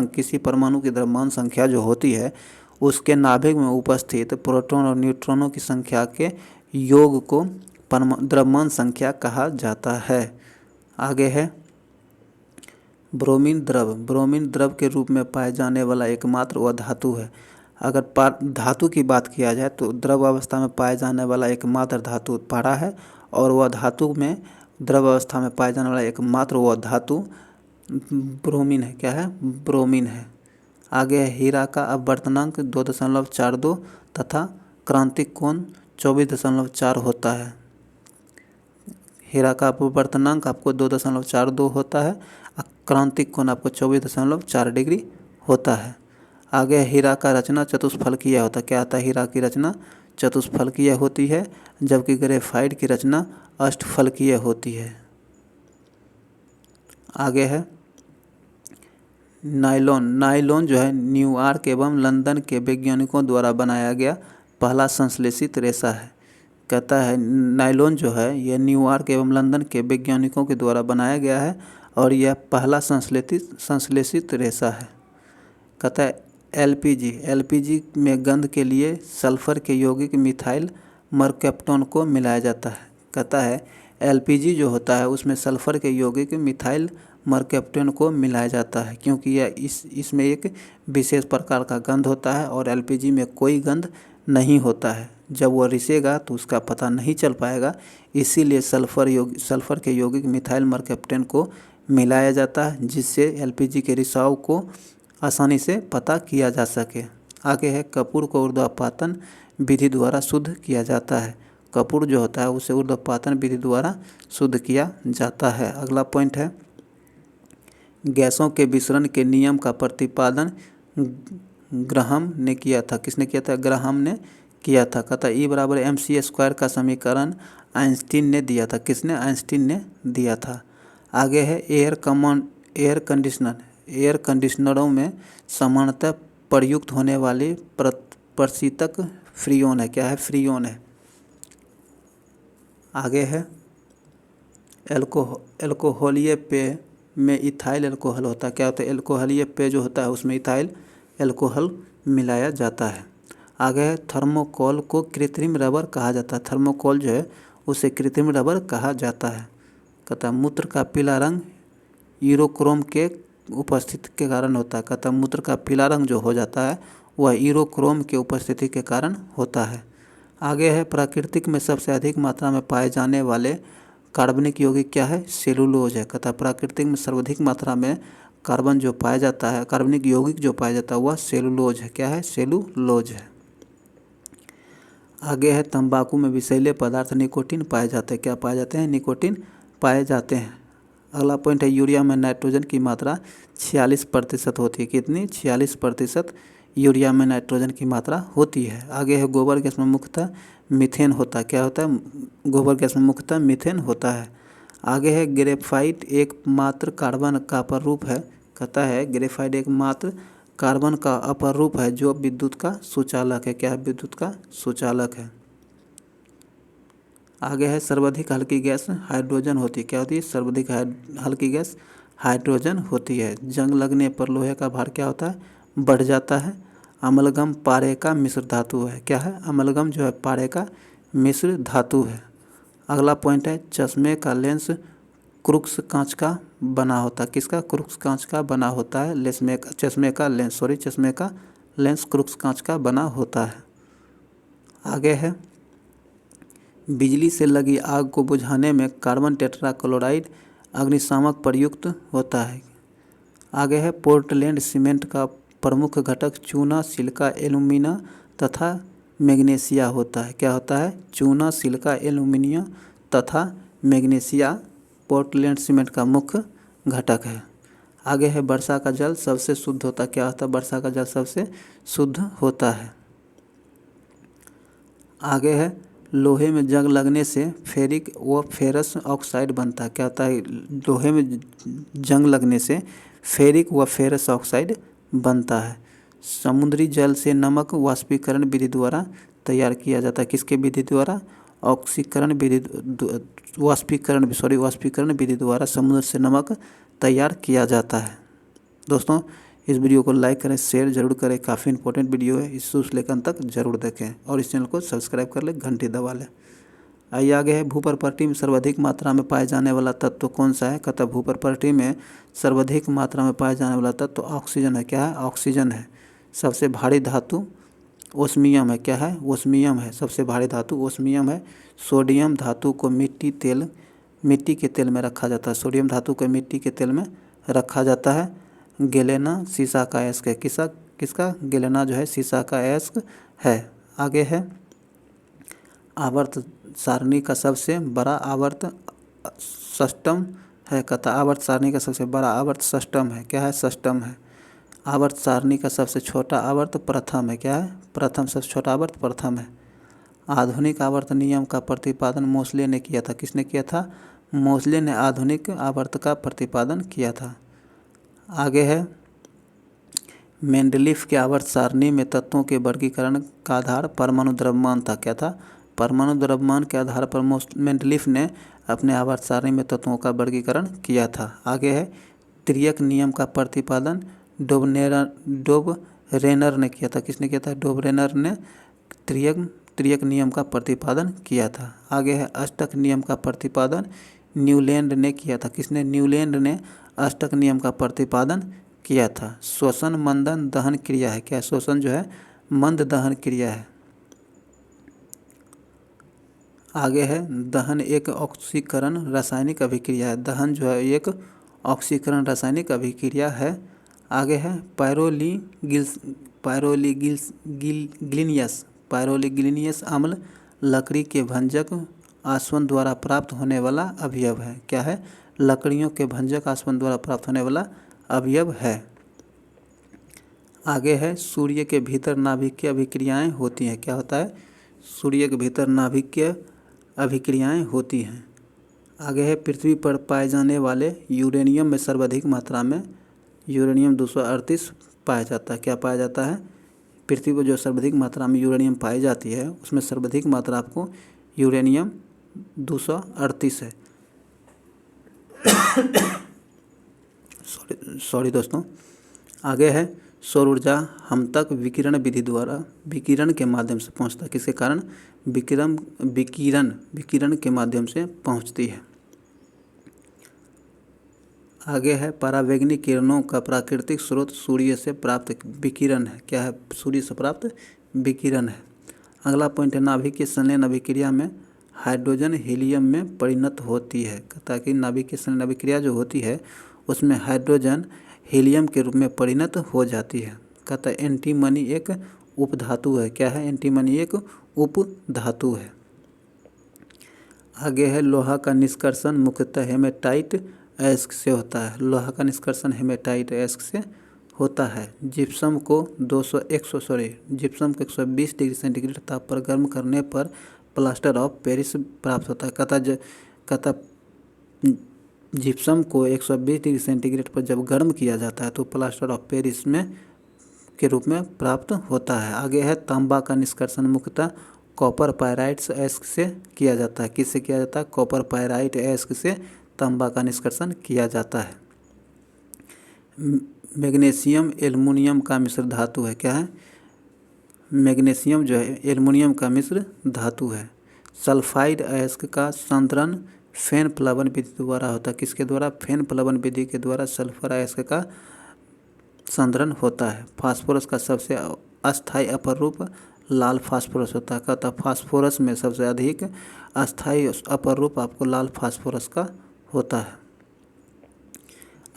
किसी परमाणु की द्रव्यमान संख्या जो होती है उसके नाभिक में उपस्थित प्रोटॉन और न्यूट्रॉनों की संख्या के योग को द्रव्यमान संख्या कहा जाता है। आगे है ब्रोमीन द्रव। ब्रोमीन द्रव के रूप में पाए जाने वाला एकमात्र वह धातु है। अगर धातु की बात किया जाए तो द्रव अवस्था में पाए जाने वाला एकमात्र धातु पारा है, और वह धातु में द्रव अवस्था में पाए जाने वाला एकमात्र वह धातु ब्रोमीन है। क्या है? ब्रोमीन है। आगे है हीरा का अपवर्तनांक 2.42 तथा क्रांतिक कोण 24.4 होता है। हीरा का अपवर्तनांक आपको 2.42 होता है, क्रांतिक कोण आपको 24.4 डिग्री होता है। आगे हीरा का रचना चतुष्फलकीय होता है। क्या होता है? हीरा की रचना चतुष्फलकीय होती है, जबकि ग्रेफाइट की रचना अष्टफलकीय होती है। आगे है नायलॉन। नायलॉन जो है न्यूयॉर्क एवं लंदन के वैज्ञानिकों द्वारा बनाया गया पहला संश्लेषित रेशा है। कहता है नायलॉन जो है यह न्यूयॉर्क एवं लंदन के वैज्ञानिकों के द्वारा बनाया गया है और यह पहला संश्लेषित रेशा है। कहता है एलपीजी। एलपीजी में गंध के लिए सल्फर के यौगिक मिथाइल मरकैप्टोन को मिलाया जाता है। कहता है एलपीजी जो होता है उसमें सल्फर के यौगिक मिथाइल मरकैप्टोन को मिलाया जाता है, क्योंकि यह इसमें एक विशेष प्रकार का गंध होता है और एलपीजी में कोई गंध नहीं होता है। जब वह रिसेगा तो उसका पता नहीं चल पाएगा, इसीलिए सल्फर के यौगिक मिथाइल मरकैप्टोन को मिलाया जाता है, जिससे एलपीजी के रिसाव को आसानी से पता किया जा सके। आगे है कपूर को ऊर्ध्वपातन विधि द्वारा शुद्ध किया जाता है। कपूर जो होता है उसे ऊर्ध्वपातन विधि द्वारा शुद्ध किया जाता है। अगला पॉइंट है गैसों के विसरण के नियम का प्रतिपादन ग्राहम ने किया था। किसने किया था? ग्राहम ने किया था। कहता E बराबर mc² का समीकरण आइंस्टीन ने दिया था। किसने? आइंस्टीन ने दिया था। आगे है एयर कंडीशनर। एयर कंडीशनरों में सामान्यतः प्रयुक्त होने वाली प्रशीतक फ्रीओन है। क्या है? फ्रीओन है। आगे है एल्कोहलीय पेय में इथाइल अल्कोहल होता है। क्या होता है? एल्कोहलीय पेय जो होता है उसमें इथाइल अल्कोहल मिलाया जाता है। आगे है थर्मोकोल को कृत्रिम रबर कहा जाता है। थर्मोकोल जो है उसे कृत्रिम रबर कहा जाता है। कहता है मूत्र का पीला रंग यूरोक्रोम के उपस्थिति के कारण होता है। कहता है मूत्र का पीला रंग जो हो जाता है वह यूरोक्रोम के उपस्थिति के कारण होता है। आगे है प्राकृतिक में सबसे अधिक मात्रा में पाए जाने वाले कार्बनिक यौगिक क्या है? सेलुलोज है। कहता है प्राकृतिक में सर्वाधिक मात्रा में कार्बन जो पाया जाता है, कार्बनिक यौगिक जो पाया जाता है वह सेलुलोज है। क्या है? सेलुलोज है। आगे है तंबाकू में विषैले पदार्थ निकोटीन पाए जाते हैं। क्या पाए जाते हैं? निकोटीन पाए जाते हैं। अगला पॉइंट है यूरिया में नाइट्रोजन की मात्रा 46% होती है। कितनी? 46% यूरिया में नाइट्रोजन की मात्रा होती है। आगे है गोबर गैस में मुख्यतः मीथेन होता है। क्या होता है? गोबर गैस में मुख्यतः मीथेन होता है। आगे है ग्रेफाइट एकमात्र कार्बन का अपर रूप है। कहता है ग्रेफाइट एकमात्र कार्बन का अपर रूप है जो विद्युत का सुचालक है। क्या है? विद्युत का सुचालक है। आगे है सर्वाधिक हल्की गैस हाइड्रोजन होती है। क्या होती है? सर्वाधिक हल्की गैस हाइड्रोजन होती है। जंग लगने पर लोहे का भार क्या होता है? बढ़ जाता है। अमलगम पारे का मिश्र धातु है। क्या है? अमलगम जो है पारे का मिश्र धातु है। अगला पॉइंट है चश्मे का लेंस क्रूक्स कांच का बना होता है। किसका? क्रूक्स कांच का बना होता है। चश्मे का लेंस क्रूक्स कांच का बना होता है। आगे है बिजली से लगी आग को बुझाने में कार्बन टेट्राक्लोराइड अग्निशामक प्रयुक्त होता है। आगे है पोर्टलैंड सीमेंट का प्रमुख घटक चूना, सिलिका, एल्यूमिना तथा मैग्नीशिया होता है। क्या होता है? चूना, सिलिका, एल्यूमिनियम तथा मैग्नीशिया पोर्टलैंड सीमेंट का मुख्य घटक है। आगे है वर्षा का जल सबसे शुद्ध होता है। क्या होता है? वर्षा का जल सबसे शुद्ध होता है। आगे है लोहे में जंग लगने से फेरिक व फेरस ऑक्साइड बनता है। क्या होता है? लोहे में जंग लगने से फेरिक व फेरस ऑक्साइड बनता है। समुद्री जल से नमक वाष्पीकरण विधि द्वारा तैयार किया जाता है। किसके विधि द्वारा? वाष्पीकरण विधि द्वारा समुद्र से नमक तैयार किया जाता है। दोस्तों इस वीडियो को लाइक करें, शेयर जरूर करें। काफ़ी इंपॉर्टेंट वीडियो है, इस शुरू से लेकर अंत तक जरूर देखें और इस चैनल को सब्सक्राइब कर लें, घंटी दबा लें। आइए आगे है, भूपर्पट्टी में सर्वाधिक मात्रा में पाए जाने वाला तत्व कौन सा है? कहता है भूपर्पट्टी में सर्वाधिक मात्रा में पाए जाने वाला तत्व ऑक्सीजन है। क्या है? ऑक्सीजन है। सबसे भारी धातु ओस्मियम है। क्या है? ओस्मियम है। सबसे भारी धातु ओस्मियम है। सोडियम धातु को मिट्टी के तेल में रखा जाता है। सोडियम धातु को मिट्टी के तेल में रखा जाता है। गेलेना शीशा का अयस्क है। किसका? गेलेना जो है शीशा का अयस्क है। आगे है, आवर्त सारणी का सबसे बड़ा आवर्त षष्टम है। कहता आवर्त सारणी का सबसे बड़ा आवर्त षष्टम है। क्या है? षष्टम है। आवर्त सारणी का सबसे छोटा आवर्त प्रथम है। क्या है? प्रथम। सबसे छोटा आवर्त प्रथम है। आधुनिक आवर्त नियम का प्रतिपादन मोसले ने किया था। किसने किया था? मोसले ने आधुनिक आवर्त का प्रतिपादन किया था। आगे है, मेंडलीफ के आवर्त सारणी में तत्वों के वर्गीकरण का आधार परमाणु द्रव्यमान था। क्या था? परमाणु द्रव्यमान के आधार पर मेंडलीफ ने अपने आवर्त सारणी में तत्वों का वर्गीकरण किया था। आगे है, त्रियक नियम का प्रतिपादन डोबरेनर ने किया था। किसने किया था? डोबरेनर ने त्रियक नियम का प्रतिपादन किया था। आगे है, अष्टक नियम का प्रतिपादन न्यूलैंड ने किया था। किसने? न्यूलैंड ने अष्टक नियम का प्रतिपादन किया था। श्वसन मंदन दहन क्रिया है। क्या? श्वसन जो है मंद दहन क्रिया है। आगे है, दहन एक ऑक्सीकरण रासायनिक अभिक्रिया है। दहन जो है एक ऑक्सीकरण रासायनिक अभिक्रिया है। आगे है, पायरोलीग्लिनियस अम्ल लकड़ी के भंजक आसवन द्वारा प्राप्त होने वाला अवयव है। क्या है? लकड़ियों के भंजक आसवन द्वारा प्राप्त होने वाला अवयव है। आगे है, सूर्य के भीतर नाभिकीय अभिक्रियाएं होती हैं। क्या होता है? सूर्य के भीतर नाभिकीय अभिक्रियाएं होती हैं। आगे है, पृथ्वी पर पाए जाने वाले यूरेनियम में सर्वाधिक मात्रा में यूरेनियम 238 पाया जाता है। क्या पाया जाता है? पृथ्वी पर जो सर्वाधिक मात्रा में यूरेनियम पाई जाती है उसमें सर्वाधिक मात्रा आपको यूरेनियम 238 है। सॉरी दोस्तों। आगे है, सौर ऊर्जा हम तक विकिरण विधि द्वारा विकिरण के माध्यम से पहुंचता है। किसके कारण? विकिरण के माध्यम से पहुंचती है। आगे है, परावैंगनिक किरणों का प्राकृतिक स्रोत सूर्य से प्राप्त विकिरण है। क्या है? सूर्य से प्राप्त विकिरण है। अगला पॉइंट है, नाभिकीय संलयन अभिक्रिया में हाइड्रोजन हीलियम में परिणत होती है। ताकि नाभिकीय संलयन अभिक्रिया जो होती है उसमें हाइड्रोजन हीलियम के रूप में परिणत हो जाती है। कहता है एंटीमनी एक उपधातु है। क्या है? एंटीमनी एक उपधातु है। आगे है, लोहा का निष्कर्षण मुख्यतः हेमेटाइट अयस्क से होता है। लोहा का निष्कर्षण हेमेटाइट अयस्क से होता है। जिप्सम को 120 डिग्री सेंटीग्रेड ताप पर गर्म करने पर प्लास्टर ऑफ पेरिस प्राप्त होता है। कहता जिप्सम को 120 डिग्री सेंटीग्रेड पर जब गर्म किया जाता है तो प्लास्टर ऑफ पेरिस में के रूप में प्राप्त होता है। आगे है, तांबा का निष्कर्षण मुख्यतः कॉपर पायराइट अयस्क से किया जाता है। किससे किया जाता है? कॉपर पायराइट अयस्क से तांबा का निष्कर्षण किया जाता है। मैग्नीशियम एल्युमिनियम का मिश्र धातु है। क्या है? मैग्नीशियम जो है एल्युमिनियम का मिश्र धातु है। सल्फाइड अयस्क का संतरण फेन प्लवन विधि द्वारा होता है। किसके द्वारा? फेन प्लवन विधि के द्वारा सल्फर अयस्क का संतरण होता है। फास्फोरस का सबसे अस्थायी अपर रूप लाल फास्फोरस होता है। कहता फास्फोरस में सबसे अधिक अस्थायी अपर रूप आपको लाल फास्फोरस का होता है।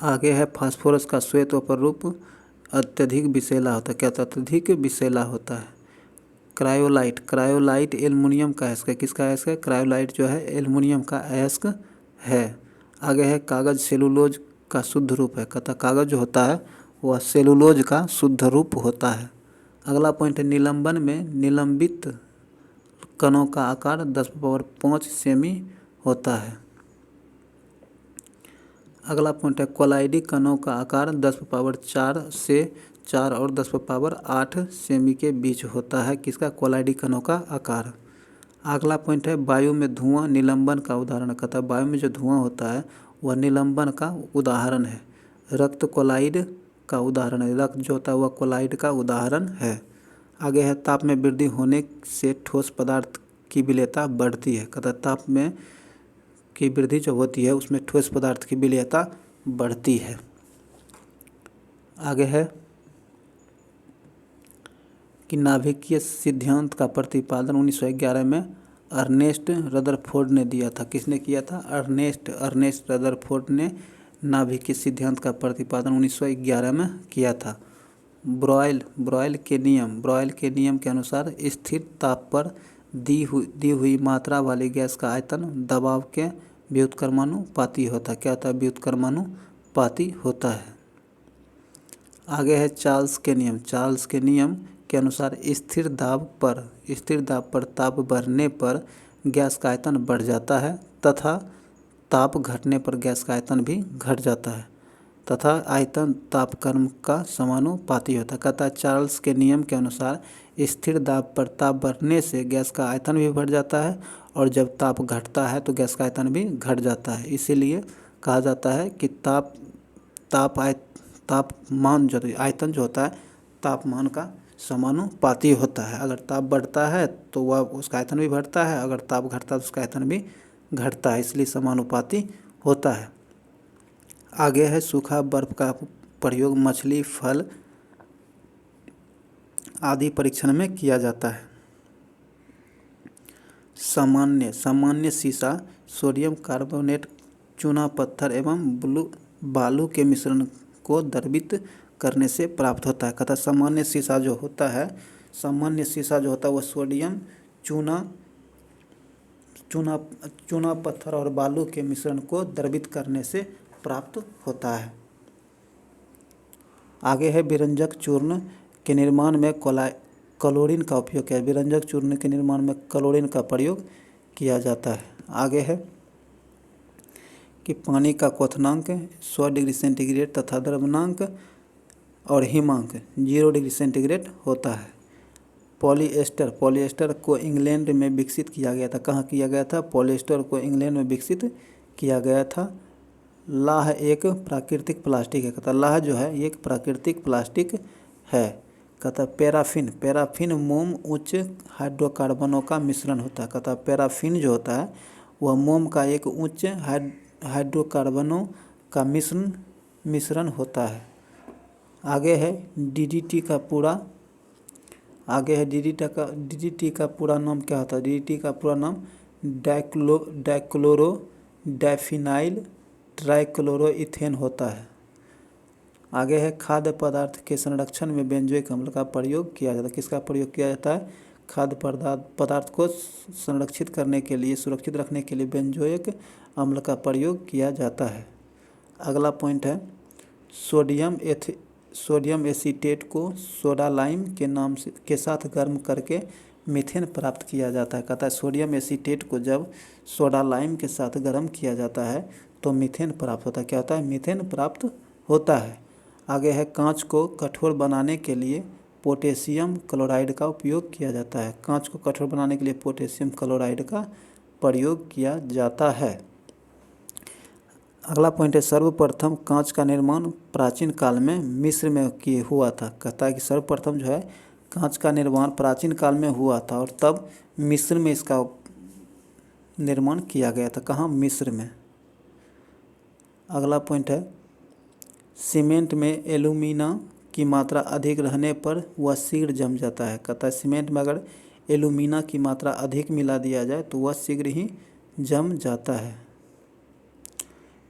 आगे है, फास्फोरस का श्वेत अपर रूप अत्यधिक विषैला होता है। क्या होता है? अत्यधिक विषैला होता है। क्रायोलाइट एल्युमिनियम का अयस्क है। किसका अयस्क है? क्रायोलाइट जो है एल्युमिनियम का अयस्क है। आगे है, कागज सेलुलोज का शुद्ध रूप है। कहता कागज जो होता है वह सेलुलोज का शुद्ध रूप होता है। अगला पॉइंट है, निलंबन में निलंबित कणों का आकार 10⁵ सेमी होता है। अगला पॉइंट है, कोलाइडी कणों का आकार 10⁴ से 4 और 10⁸ सेमी के बीच होता है। किसका? कोलाइडी कणों का आकार। अगला पॉइंट है, वायु में धुआं निलंबन का उदाहरण। कहता है वायु में जो धुआं होता है वह निलंबन का उदाहरण है। रक्त कोलाइड का उदाहरण है। रक्त जो होता है वह कोलाइड का उदाहरण है। आगे है, ताप में वृद्धि होने से ठोस पदार्थ की विलेयता बढ़ती है। कहता है ताप में की वृद्धि जो होती है उसमें ठोस पदार्थ की विलेयता बढ़ती है। आगे है कि नाभिकीय सिद्धांत का प्रतिपादन 1911 में अर्नेस्ट रदरफोर्ड ने दिया था। किसने किया था? अर्नेस्ट रदरफोर्ड ने नाभिकीय सिद्धांत का प्रतिपादन 1911 में किया था। ब्रॉयल के नियम के अनुसार स्थिर ताप पर दी हुई मात्रा वाली गैस का आयतन दबाव के व्युत्क्रमानुपाती होता है। क्या होता है? व्युत्क्रमानुपाती होता है। आगे है चार्ल्स के नियम के अनुसार स्थिर दाब पर ताप बढ़ने पर गैस का आयतन बढ़ जाता है तथा ताप घटने पर गैस का आयतन भी घट जाता है तथा आयतन तापक्रम का समानुपाती होता है। कहता है चार्ल्स के नियम के अनुसार स्थिर दाब पर ताप बढ़ने से गैस का आयतन भी बढ़ जाता है और जब ताप घटता है तो गैस का आयतन भी घट जाता है। इसीलिए कहा जाता है कि तापमान जो आयतन जो होता है तापमान का समानुपाती होता है। अगर ताप बढ़ता है तो वह उसका आयतन भी बढ़ता है, अगर ताप घटता है तो उसका आयतन भी घटता है, इसलिए समानुपाती होता है। आगे है सूखा बर्फ का प्रयोग मछली, फल आदि परीक्षण में किया जाता है। सामान्य शीशा सोडियम कार्बोनेट, चूना पत्थर एवं बालू के मिश्रण को द्रवित करने से प्राप्त होता है। कहता सामान्य शीशा जो होता है वह सोडियम, चूना पत्थर और बालू के मिश्रण को द्रवित करने से प्राप्त होता है। आगे है विरंजक चूर्ण के निर्माण में क्लोरीन का उपयोग किया। विरंजक चूर्ण के निर्माण में क्लोरीन का प्रयोग किया जाता है। आगे है कि पानी का क्वथनांक 100 डिग्री सेंटीग्रेड तथा द्रवनांक और हिमांक 0 डिग्री सेंटीग्रेड होता है। पॉलिएस्टर को इंग्लैंड में विकसित किया गया था। कहाँ किया गया था? पॉलिएस्टर को इंग्लैंड में विकसित किया गया था। लाह एक प्राकृतिक प्लास्टिक है। कहता लाह जो है एक प्राकृतिक प्लास्टिक है। कहता पैराफिन मोम उच्च हाइड्रोकार्बनों का मिश्रण होता है। कहता पैराफिन जो होता है वह मोम का एक उच्च हाइड्रोकार्बनों का मिश्रण होता है। आगे है डीडीटी का पूरा नाम क्या होता है? डीडीटी का पूरा नाम डाइक्लोरो डाइफिनाइल ट्राइक्लोरोइथेन होता है। आगे है खाद्य पदार्थ के संरक्षण में बेंजोइक अम्ल का प्रयोग किया जाता है। किसका प्रयोग किया जाता है? खाद्य पदार्थ को संरक्षित करने के लिए, सुरक्षित रखने के लिए बेंजोइक अम्ल का प्रयोग किया जाता है। अगला पॉइंट है सोडियम एसीटेट को सोडा लाइम के साथ गर्म करके मीथेन प्राप्त किया जाता है। कहता है सोडियम एसीटेट को जब सोडा लाइम के साथ गर्म किया जाता है तो मीथेन प्राप्त होता है। क्या होता है? मीथेन प्राप्त होता है। आगे है कांच को कठोर बनाने के लिए पोटेशियम क्लोराइड का उपयोग किया जाता है। कांच को कठोर बनाने के लिए पोटेशियम क्लोराइड का प्रयोग किया जाता है। अगला पॉइंट है सर्वप्रथम कांच का निर्माण प्राचीन काल में मिस्र में हुआ था। कहता है कि सर्वप्रथम जो है कांच का निर्माण प्राचीन काल में हुआ था और तब मिस्र में इसका निर्माण किया गया था। कहाँ? मिस्र में। अगला पॉइंट है सीमेंट में एल्यूमिना की मात्रा अधिक रहने पर वह शीघ्र जम जाता है। कहता है सीमेंट में अगर एल्यूमिना की मात्रा अधिक मिला दिया जाए तो वह शीघ्र ही जम जाता है।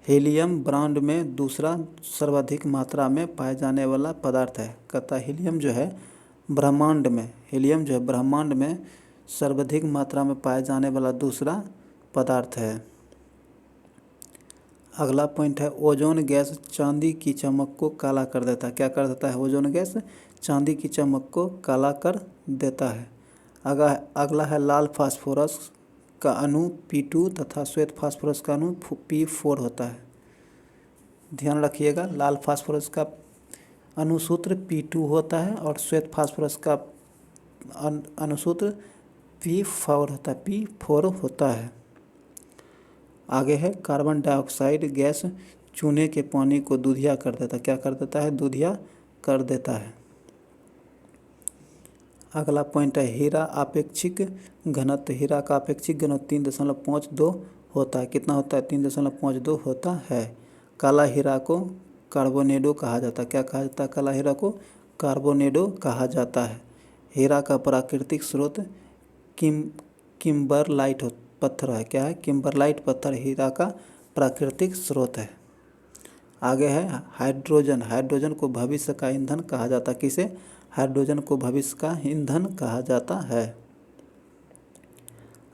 हीलियम ब्रह्मांड में दूसरा सर्वाधिक मात्रा में पाए जाने वाला पदार्थ है। कहता है हीलियम जो है ब्रह्मांड में सर्वाधिक मात्रा में पाए जाने वाला दूसरा पदार्थ है। अगला पॉइंट है ओजोन गैस चांदी की चमक को काला कर देता है। क्या कर देता है? ओजोन गैस चांदी की चमक को काला कर देता है। अगला है लाल फास्फोरस का अणु P2 तथा श्वेत फास्फोरस का अणु P4 होता है। ध्यान रखिएगा, लाल फास्फोरस का अणुसूत्र P2 होता है और श्वेत फास्फोरस का अणुसूत्र P4 होता है। आगे है कार्बन डाइऑक्साइड गैस चूने के पानी को दूधिया कर देता है। क्या कर देता है? दूधिया कर देता है। अगला पॉइंट है हीरा आपेक्षिक घनत्व। हीरा का आपेक्षिक घनत्व 3.52 होता है। कितना होता है? 3.52 होता है। काला हीरा को कार्बोनेडो कहा जाता है। क्या कहा जाता है? काला हीरा को कार्बोनेडो कहा जाता है। हीरा का प्राकृतिक स्रोत किम्बरलाइट पत्थर है। क्या है? किम्बरलाइट पत्थर हीरा का प्राकृतिक स्रोत है। आगे है हाइड्रोजन। हाइड्रोजन को भविष्य का ईंधन कहा जाता है। किसे? हाइड्रोजन को भविष्य का ईंधन कहा जाता है।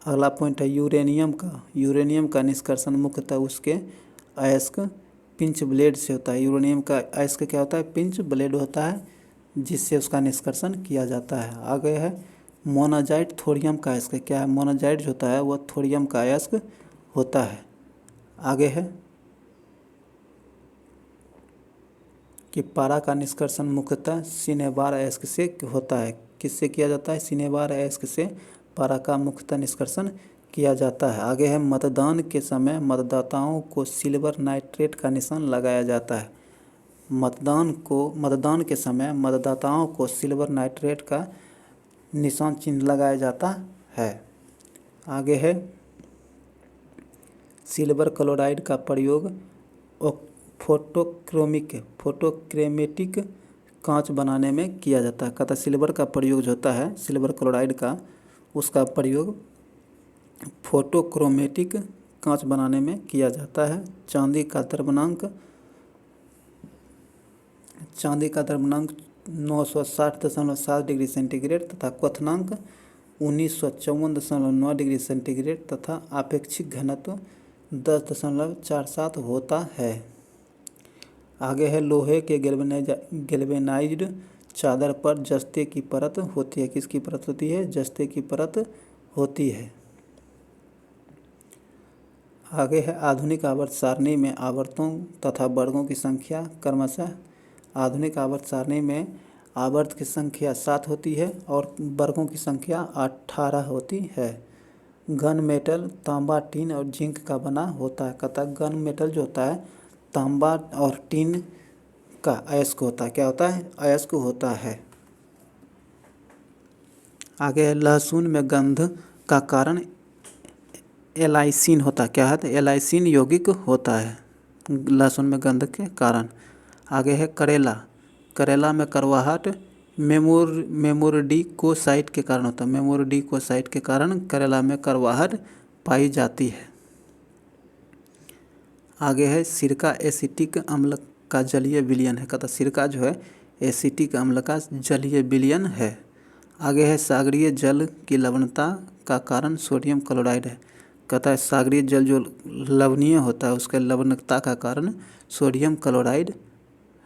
अगला पॉइंट है यूरेनियम का। यूरेनियम का निष्कर्षण मुख्यतः उसके अयस्क पिंच ब्लेड से होता है। यूरेनियम का अयस्क क्या होता है? पिंच ब्लेड होता है, जिससे उसका निष्कर्षण किया जाता है। आगे है मोनाजाइट थोरियम का अयस्क। क्या है? मोनाजाइट जो होता है वह थोरियम का अयस्क होता है। आगे है कि पारा का निष्कर्षण मुख्यतः सिनेबार अयस्क से होता है। किससे किया जाता है? सिनेबार अयस्क से पारा का मुख्यतः निष्कर्षण किया जाता है। आगे है मतदान के समय मतदाताओं को सिल्वर नाइट्रेट का निशान लगाया जाता है। मतदान के समय मतदाताओं को सिल्वर नाइट्रेट का निशान चिन्ह लगाया जाता है। आगे है सिल्वर क्लोराइड का प्रयोग फोटोक्रोमेटिक कांच बनाने में किया जाता है। कहता सिल्वर का प्रयोग जो होता है, सिल्वर क्लोराइड का, उसका प्रयोग फोटोक्रोमेटिक कांच बनाने में किया जाता है। चांदी का द्रव्यमानक 960.7 डिग्री सेंटीग्रेड तथा क्वथनांक 1954.9 डिग्री सेंटीग्रेड तथा आपेक्षिक घनत्व 10.47 होता है। आगे है लोहे के गैल्वेनाइज्ड चादर पर जस्ते की परत होती है। किसकी परत होती है? जस्ते की परत होती है। आगे है आधुनिक आवर्त सारणी में आवर्तों तथा वर्गों की संख्या क्रमशः। आधुनिक आवर्त सारणी में आवर्त की संख्या 7 होती है और वर्गों की संख्या 18 होती है। गन मेटल तांबा, टीन और जिंक का बना होता है। कहता गन मेटल जो होता है तांबा और टीन का अयस्क होता है। क्या होता है? अयस्क होता है। आगे है लहसुन में गंध का कारण एलाइसिन होता है। क्या है? तो एलाइसिन यौगिक होता है लहसुन में गंध के कारण। आगे है करेला। करेला में करवाहट मेमोरडिकोसाइट के कारण होता है। मेमोरडिकोसाइट के कारण करेला में करवाहट पाई जाती है। आगे है सिरका एसिटिक अम्ल का जलीय विलयन है। कहता सिरका जो है एसिटिक अम्ल का जलीय विलयन है। आगे है सागरीय जल की लवणता का कारण सोडियम क्लोराइड है। कहता है सागरीय जल जो लवणीय होता है उसके लवणता का कारण सोडियम क्लोराइड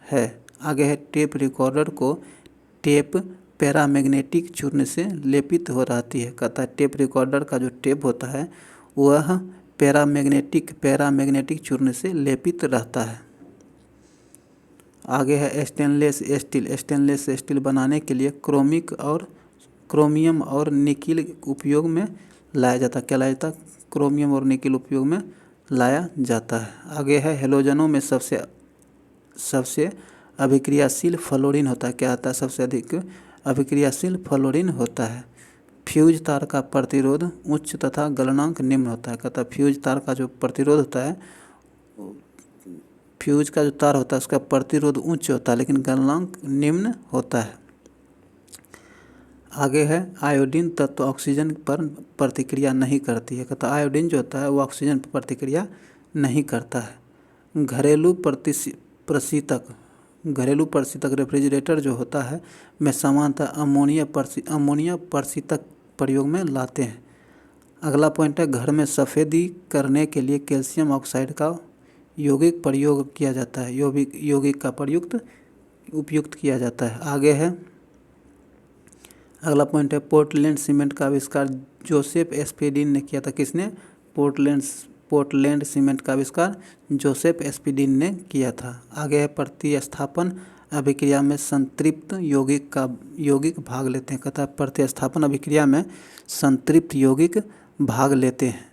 है। आगे है टेप रिकॉर्डर को टेप पैरामैग्नेटिक चूर्ण से लेपित हो रहती है। कहता है टेप रिकॉर्डर का जो टेप होता है वह पैरामैग्नेटिक चूर्ण से लेपित रहता है। आगे है स्टेनलेस स्टील। स्टेनलेस स्टील बनाने के लिए क्रोमियम और निकिल उपयोग में लाया जाता है। क्या लाया जाता है? क्रोमियम और निकिल उपयोग में लाया जाता है। आगे है हेलोजनों में सबसे अभिक्रियाशील फ्लोरीन होता है। क्या आता है? सबसे अधिक अभिक्रियाशील फ्लोरीन होता है। फ्यूज तार का प्रतिरोध उच्च तथा गलनांक निम्न होता है। कहता है फ्यूज तार का जो प्रतिरोध होता है, फ्यूज का जो तार होता है उसका प्रतिरोध उच्च होता है लेकिन गलनांक निम्न होता है। आगे है आयोडीन तत्व ऑक्सीजन पर प्रतिक्रिया नहीं करती है। कहता आयोडीन जो होता है वो ऑक्सीजन पर प्रतिक्रिया नहीं करता है। घरेलू प्रशीतक रेफ्रिजरेटर जो होता है में सामान्यतः अमोनिया प्रशीतक प्रयोग में लाते हैं। अगला पॉइंट है घर में सफ़ेदी करने के लिए कैल्शियम ऑक्साइड का यौगिक प्रयोग किया जाता है। यौगिक का उपयुक्त किया जाता है। आगे है अगला पॉइंट है पोर्टलैंड सीमेंट का आविष्कार जोसेफ एस्पेडिन ने किया था। किसने? पोर्टलैंड सीमेंट का आविष्कार जोसेफ एस्पेडिन ने किया था। आगे है प्रतिस्थापन अभिक्रिया में संतृप्त यौगिक भाग लेते हैं। कहता है प्रतिस्थापन अभिक्रिया में संतृप्त यौगिक भाग लेते हैं।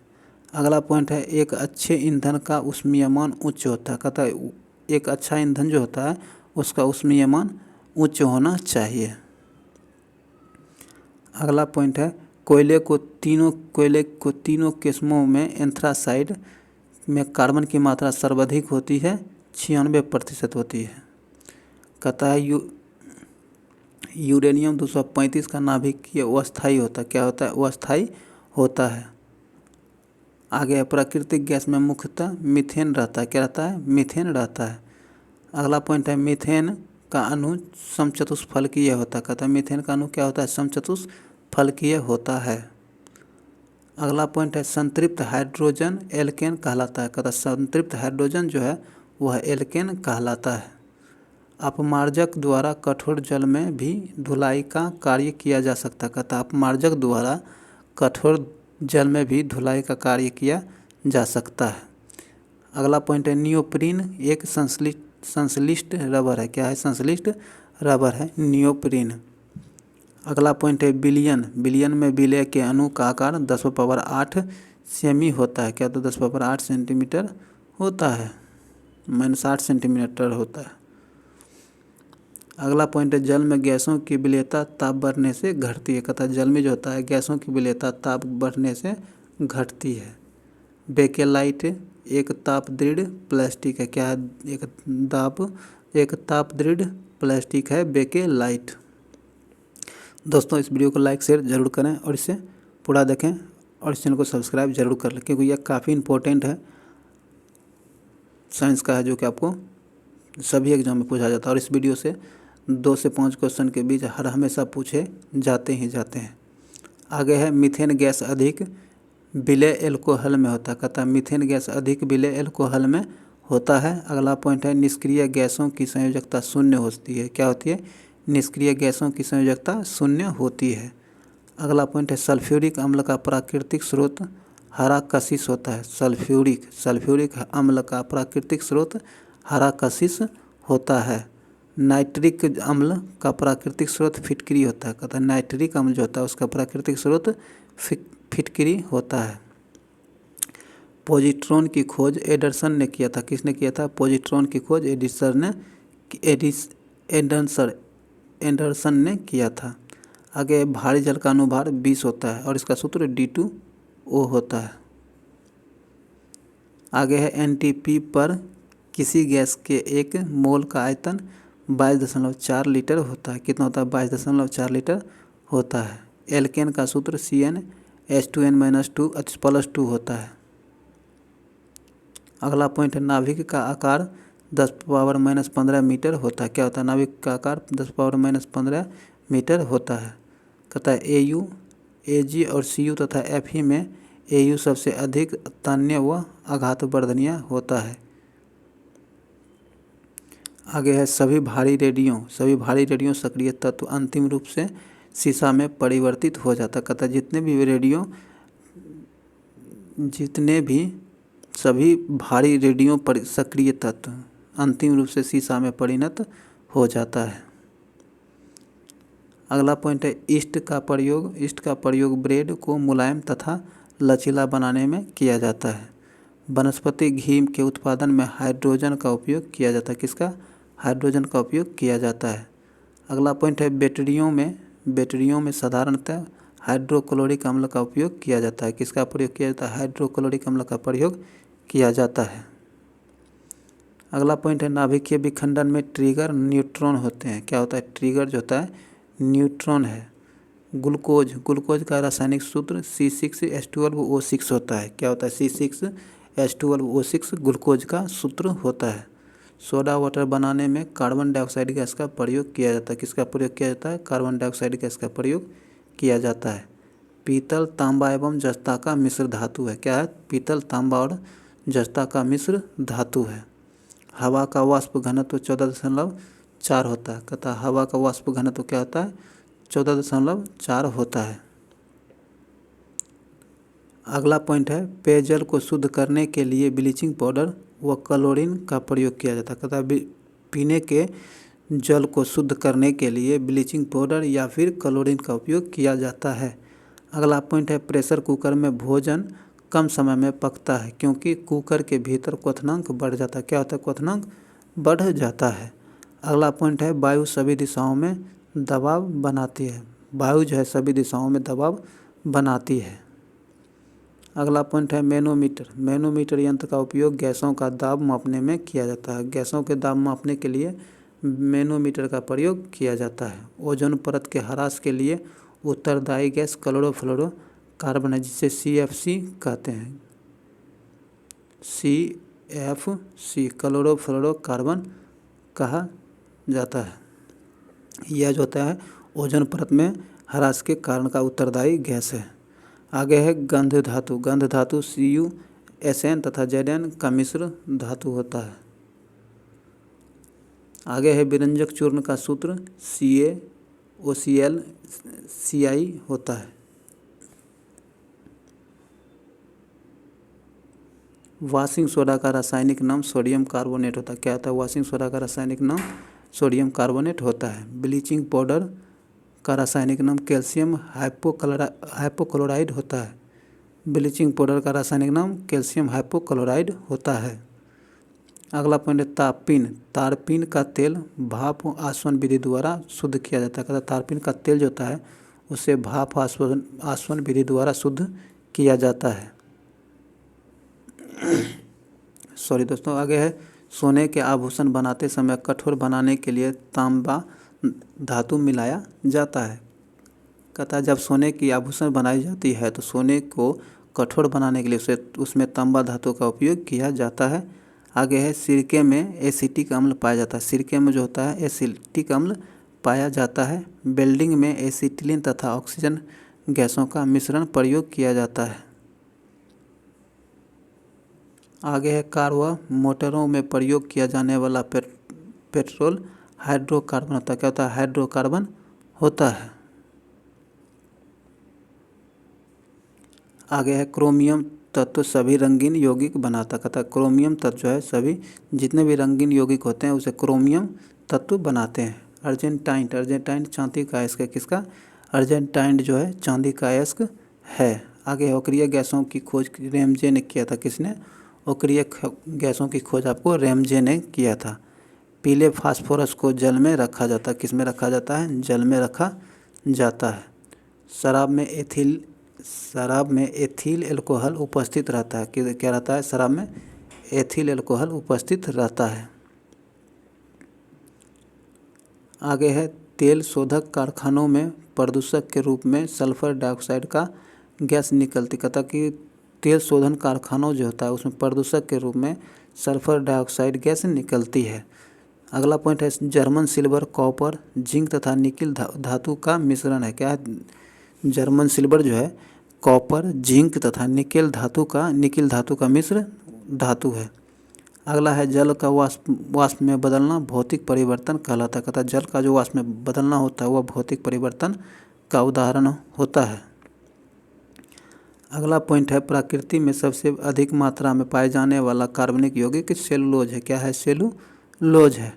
अगला पॉइंट है एक अच्छे ईंधन का ऊष्मीयमान उच्च होता है। कहता है एक अच्छा ईंधन जो होता है उसका ऊष्मीयमान उच्च होना चाहिए। अगला पॉइंट है कोयले को तीनों किस्मों में एंथ्रासाइड में कार्बन की मात्रा सर्वाधिक होती है, 96% होती है। कहता है यूरेनियम 235 का नाभिकीय अस्थायी होता है। क्या होता है? अस्थायी होता है। आगे प्राकृतिक गैस में मुख्यतः मीथेन रहता है। क्या रहता है? मीथेन रहता है। अगला पॉइंट है मीथेन का अणु समचतुष्फलकीय होता है। कहता है मीथेन का अणु क्या होता है? समचतुष्फलकीय होता है। अगला पॉइंट है संतृप्त हाइड्रोजन एल्केन कहलाता है। कहता है संतृप्त हाइड्रोजन जो है वह एल्केन कहलाता है। अपमार्जक द्वारा कठोर जल में भी धुलाई का कार्य किया जा सकता है। कहता है अपमार्जक द्वारा कठोर जल में भी धुलाई का कार्य किया जा सकता है। अगला पॉइंट है नियोप्रीन एक संश्लिष्ट रबर है। क्या है? संश्लिष्ट रबर है नियोप्रीन। अगला पॉइंट है बिलियन में विलय के अणु का आकार 10⁸ सेमी होता है। क्या? तो 10⁸ सेंटीमीटर होता है, -8 सेंटीमीटर होता है। अगला पॉइंट है जल में गैसों की विलेयता ताप बढ़ने से घटती है। कहता है जल में जो होता है गैसों की विलेयता ताप बढ़ने से घटती है। बेकेलाइट एक ताप दृढ़ प्लास्टिक है। क्या है? एक ताप दृढ़ प्लास्टिक है बेकेलाइट। दोस्तों इस वीडियो को लाइक शेयर जरूर करें और इसे पूरा देखें और इस चैनल को सब्सक्राइब जरूर कर लें, क्योंकि यह काफ़ी इम्पोर्टेंट है, साइंस का है, जो कि आपको सभी एग्जाम में पूछा जाता है। और इस वीडियो से 2 से 5 क्वेश्चन के बीच हमेशा पूछे जाते हैं। आगे है मीथेन गैस अधिक विलय एल्कोहल में होता है। कहता है मीथेन गैस अधिक विलय एल्कोहल में होता है। अगला पॉइंट है निष्क्रिय गैसों की संयोजकता शून्य होती है। क्या होती है? निष्क्रिय गैसों की संयोजकता शून्य होती है। अगला पॉइंट है सल्फ्यूरिक अम्ल का प्राकृतिक स्रोत हरा कशिश होता है। सल्फ्यूरिक अम्ल का प्राकृतिक स्रोत हरा कशिश होता है। नाइट्रिक अम्ल का प्राकृतिक स्रोत फिटकरी होता है। कहता है नाइट्रिक अम्ल जो होता है उसका प्राकृतिक स्रोत फिटकरी होता है। पॉजिट्रॉन की खोज एंडरसन ने किया था। किसने किया था? पॉजिट्रॉन की खोज एंडरसन ने किया था। आगे भारी जल का अनुभार 20 होता है और इसका सूत्र D2O होता है। आगे है NTP पर किसी गैस के 1 मोल का आयतन 22.4 लीटर होता है। कितना होता है? 22.4 लीटर होता है। एल्केन का सूत्र CnH2n-2 होता है। अगला पॉइंट है नाभिक का आकार 10⁻⁻15 मीटर होता है। क्या होता है? नाभिक का आकार 10⁻⁻15 मीटर होता है। कहता है AU, AG और CU तथा FE में AU सबसे अधिक तन्य व आघातवर्धनीय होता है। आगे है सभी भारी रेडियो सक्रिय तत्व अंतिम रूप से सीसा में परिवर्तित हो जाता है। कहता है सभी भारी रेडियो सक्रिय तत्व अंतिम रूप से सीसा में परिणत हो जाता है। अगला पॉइंट है ईस्ट का प्रयोग ब्रेड को मुलायम तथा लचीला बनाने में किया जाता है। वनस्पति घी के उत्पादन में हाइड्रोजन का उपयोग किया जाता है। किसका? हाइड्रोजन का उपयोग किया जाता है। अगला पॉइंट है बैटरियों में साधारणतः हाइड्रोक्लोरिक अम्ल का उपयोग किया जाता है। किसका प्रयोग किया जाता है? हाइड्रोक्लोरिक अम्ल का प्रयोग किया जाता है। अगला पॉइंट है नाभिकीय विखंडन में ट्रिगर न्यूट्रॉन होते हैं। क्या होता है? ट्रिगर जो होता है न्यूट्रॉन है। ग्लूकोज का रासायनिक सूत्र C6H12O6 होता है। क्या होता है? C6H12O6 ग्लूकोज का सूत्र होता है। सोडा वाटर बनाने में कार्बन डाइऑक्साइड गैस का प्रयोग किया जाता है। किसका प्रयोग किया जाता है? कार्बन डाइऑक्साइड गैस का प्रयोग किया जाता है। पीतल, तांबा एवं जस्ता का मिश्र धातु है। क्या है? पीतल, तांबा और जस्ता का मिश्र धातु है। हवा का वाष्प घनत्व 14.4 होता है। कहता है हवा का वाष्प घनत्व क्या होता है? 14.4 होता है। अगला पॉइंट है पेयजल को शुद्ध करने के लिए ब्लीचिंग पाउडर व क्लोरीन का प्रयोग किया जाता है। कहता है पीने के जल को शुद्ध करने के लिए ब्लीचिंग पाउडर या फिर क्लोरीन का उपयोग किया जाता है। अगला पॉइंट है प्रेशर कुकर में भोजन कम समय में पकता है क्योंकि कुकर के भीतर क्वथनांक बढ़ जाता है। क्या होता है? क्वथनांक बढ़ जाता है। अगला पॉइंट है वायु सभी दिशाओं में दबाव बनाती है। वायु जो है सभी दिशाओं में दबाव बनाती है। अगला पॉइंट है मैनोमीटर। मैनोमीटर यंत्र का उपयोग गैसों का दाब मापने में किया जाता है। गैसों के दाब मापने के लिए मैनोमीटर का प्रयोग किया जाता है। ओजोन परत के ह्रास के लिए उत्तरदायी गैस क्लोरोफ्लोरोकार्बन है, जिसे CFC कहते हैं। CFC क्लोरोफ्लोरोकार्बन कहा जाता है। यह जो होता है ओजोन परत में ह्रास के कारण का उत्तरदायी गैस है। आगे है गंध धातु। गंध धातु CuSN तथा Zn का मिश्र धातु होता है। आगे है विरंजक चूर्ण का सूत्र CaOCl होता है। वॉशिंग सोडा का रासायनिक नाम सोडियम कार्बोनेट होता है। क्या होता है? वॉशिंग सोडा का रासायनिक नाम सोडियम कार्बोनेट होता है। ब्लीचिंग पाउडर का रासायनिक नाम कैल्शियम हाइपोक्लोराइड होता है। ब्लीचिंग पाउडर का रासायनिक नाम कैल्शियम हाइपोक्लोराइड होता है। अगला पॉइंट है तारपीन। तारपीन का तेल भाप आसवन विधि द्वारा शुद्ध किया जाता है। तारपीन का तेल जो होता है उसे भाप आसवन विधि द्वारा शुद्ध किया जाता है। सॉरी दोस्तों, आगे है सोने के आभूषण बनाते समय कठोर बनाने के लिए तांबा धातु मिलाया जाता है। कहता है जब सोने की आभूषण बनाई जाती है तो सोने को कठोर बनाने के लिए उसमें तांबा धातु का उपयोग किया जाता है। आगे है सिरके में एसिटिक अम्ल पाया जाता है। सिरके में जो होता है एसिटिक अम्ल पाया जाता है। वेल्डिंग में एसिटिलीन तथा ऑक्सीजन गैसों का मिश्रण प्रयोग किया जाता है। आगे है कार व मोटरों में प्रयोग किया जाने वाला पेट्रोल हाइड्रोकार्बन होता है। क्या होता है? हाइड्रोकार्बन होता है। आगे है क्रोमियम तत्व सभी रंगीन यौगिक बनाता। कहता है क्रोमियम तत्व जो है सभी जितने भी रंगीन यौगिक होते हैं उसे क्रोमियम तत्व बनाते हैं। अर्जेंटाइन। अर्जेंटाइन चांदी का अयस्क है। किसका? अर्जेंटाइन जो है चांदी का अयस्क है। आगे अक्रिय गैसों की खोज रैमजे ने किया था। किसने? अक्रिय गैसों की खोज आपको रैमजे ने किया था। पीले फास्फोरस को जल में रखा जाता है। किस में रखा जाता है? जल में रखा जाता है। शराब में एथिल एल्कोहल उपस्थित रहता है। क्या रहता है? शराब में एथिल एल्कोहल उपस्थित रहता है। आगे है तेल शोधक कारखानों में प्रदूषक के रूप में सल्फर डाइऑक्साइड का गैस निकलती। कहता कि तेल शोधन कारखानों जो होता है उसमें प्रदूषक के रूप में सल्फर डाइऑक्साइड गैस निकलती है। अगला पॉइंट है जर्मन सिल्वर कॉपर जिंक तथा निकिल धातु का मिश्रण है। क्या है? जर्मन सिल्वर जो है कॉपर जिंक तथा निकिल धातु का मिश्र धातु है। अगला है जल का वाष्प में बदलना भौतिक परिवर्तन कहलाता है। कहता है जल का जो वाष्प में बदलना होता है वह भौतिक परिवर्तन का उदाहरण होता है। अगला पॉइंट है प्रकृति में सबसे अधिक मात्रा में पाए जाने वाला कार्बनिक यौगिक सेलुलोज है। क्या है? सेलुलोज है।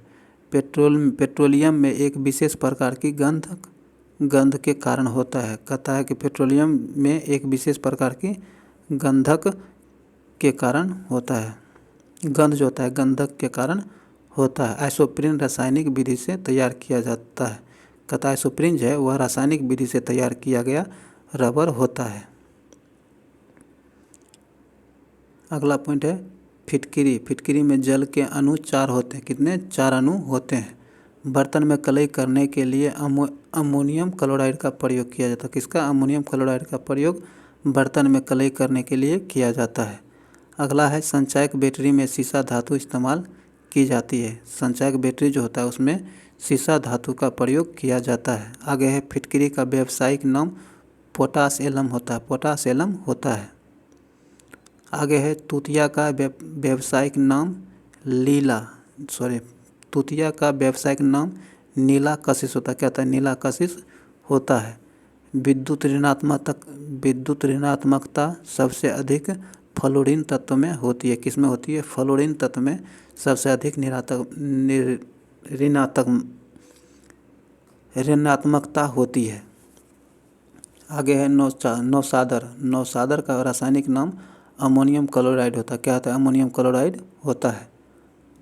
पेट्रोलियम में एक विशेष प्रकार की गंध के कारण होता है। कहता है कि पेट्रोलियम में एक विशेष प्रकार की गंधक के कारण होता है। गंध जो होता है गंधक के कारण होता है। आइसोप्रीन रासायनिक विधि से तैयार किया जाता है। कहता है आइसोप्रीन जो है वह रासायनिक विधि से तैयार किया गया रबर होता है। अगला पॉइंट है फिटकिरी। फिटकिरी में जल के अणु 4 होते हैं। कितने? 4 अणु होते हैं। बर्तन में कलई करने के लिए अमोनियम क्लोराइड का प्रयोग किया जाता है। किसका? अमोनियम क्लोराइड का प्रयोग बर्तन में कलई करने के लिए किया जाता है। अगला है संचायक बैटरी में सीसा धातु इस्तेमाल की जाती है। संचायक बैटरी जो होता है उसमें सीसा धातु का प्रयोग किया जाता है। आगे है फिटकिरी का व्यावसायिक नाम पोटाश एलम होता है। आगे है तूतिया का व्यावसायिक नाम नीला कशिश होता है। क्या होता है? नीला कशिश होता है। विद्युत ऋणात्मकता सबसे अधिक फ्लोरीन तत्व में होती है। किस में होती है? फ्लोरीन तत्व में सबसे अधिक ऋणात्मकता होती है। आगे है नौसादर का रासायनिक नाम अमोनियम क्लोराइड होता है। क्या होता है? अमोनियम क्लोराइड होता है।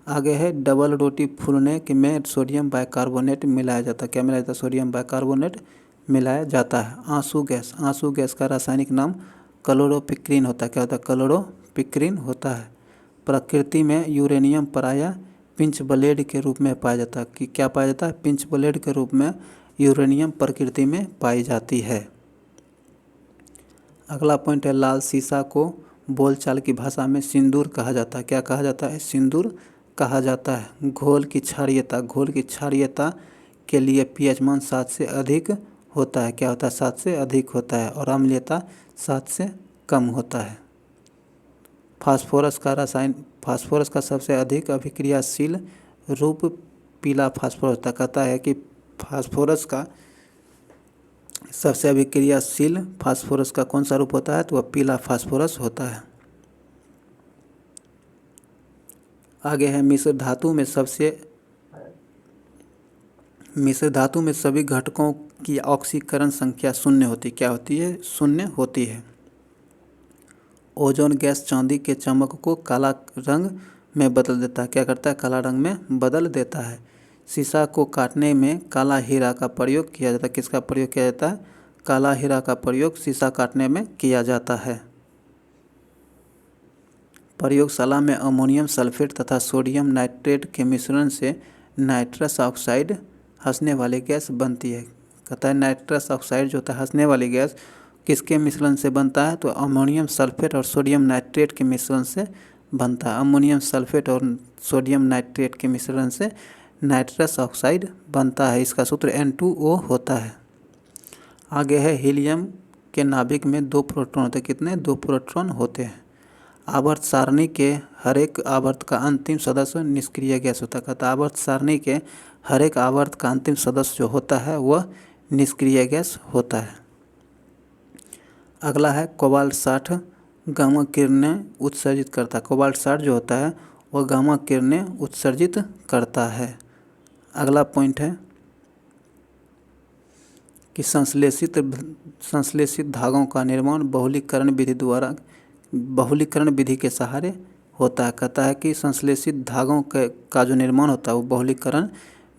आगे है डबल रोटी फूलने में सोडियम बाइकार्बोनेट मिलाया जाता है। क्या मिलाया जाता है? सोडियम बाइकार्बोनेट मिलाया जाता है। आंसू गैस का रासायनिक नाम क्लोरोपिक्रीन होता है। क्या होता है? क्लोरोपिक्रीन होता है। प्रकृति में यूरेनियम प्रायः पिंच ब्लेड के रूप में पाया जाता है। कि क्या पाया जाता है? पिंच ब्लेड के रूप में यूरेनियम प्रकृति में पाई जाती है। अगला पॉइंट है, लाल सीसा को बोलचाल की भाषा में सिंदूर कहा जाता है। क्या कहा जाता है? सिंदूर कहा जाता है। घोल की क्षारीयता के लिए pH मान 7 से अधिक होता है। क्या होता है? 7 से अधिक होता है। और अम्लीयता 7 से कम होता है। फास्फोरस का सबसे अधिक अभिक्रियाशील रूप पीला फास्फोरस होता है। कहता है कि फास्फोरस का सबसे अभिक्रियाशील फास्फोरस का कौन सा रूप होता है? तो वह पीला फास्फोरस होता है। आगे है, मिश्र धातु में सभी घटकों की ऑक्सीकरण संख्या शून्य होती। क्या होती है? शून्य होती है। ओजोन गैस चांदी के चमक को काला रंग में बदल देता है। क्या करता है? काला रंग में बदल देता है। शीशा को काटने में काला हीरा का प्रयोग किया जाता है। किसका प्रयोग किया जाता है? काला हीरा का प्रयोग शीशा काटने में किया जाता है। प्रयोगशाला में अमोनियम सल्फेट तथा सोडियम नाइट्रेट के मिश्रण से नाइट्रस ऑक्साइड हंसने वाली गैस बनती है। कहता है नाइट्रस ऑक्साइड जो होता है हंसने वाली गैस किसके मिश्रण से बनता है? तो अमोनियम सल्फेट और सोडियम नाइट्रेट के मिश्रण से बनता है। अमोनियम सल्फेट और सोडियम नाइट्रेट के मिश्रण से नाइट्रस ऑक्साइड बनता है। इसका सूत्र N2O होता है। आगे है, हीलियम के नाभिक में 2 प्रोटॉन होते हैं। कितने? 2 प्रोटॉन होते हैं। आवर्त सारणी के हर एक आवर्त का अंतिम सदस्य निष्क्रिय गैस होता है। कहता आवर्त सारणी के हर एक आवर्त का अंतिम सदस्य जो होता है वह निष्क्रिय गैस होता है। अगला है, कोबाल्ट 60 गामा किरणें उत्सर्जित करता है। कोबाल्ट 60 जो होता है वह गामा किरणें उत्सर्जित करता है। अगला पॉइंट है कि संश्लेषित धागों का निर्माण बहुलीकरण विधि के सहारे होता है। कहता है कि संश्लेषित धागों का जो निर्माण होता है वो बहुलीकरण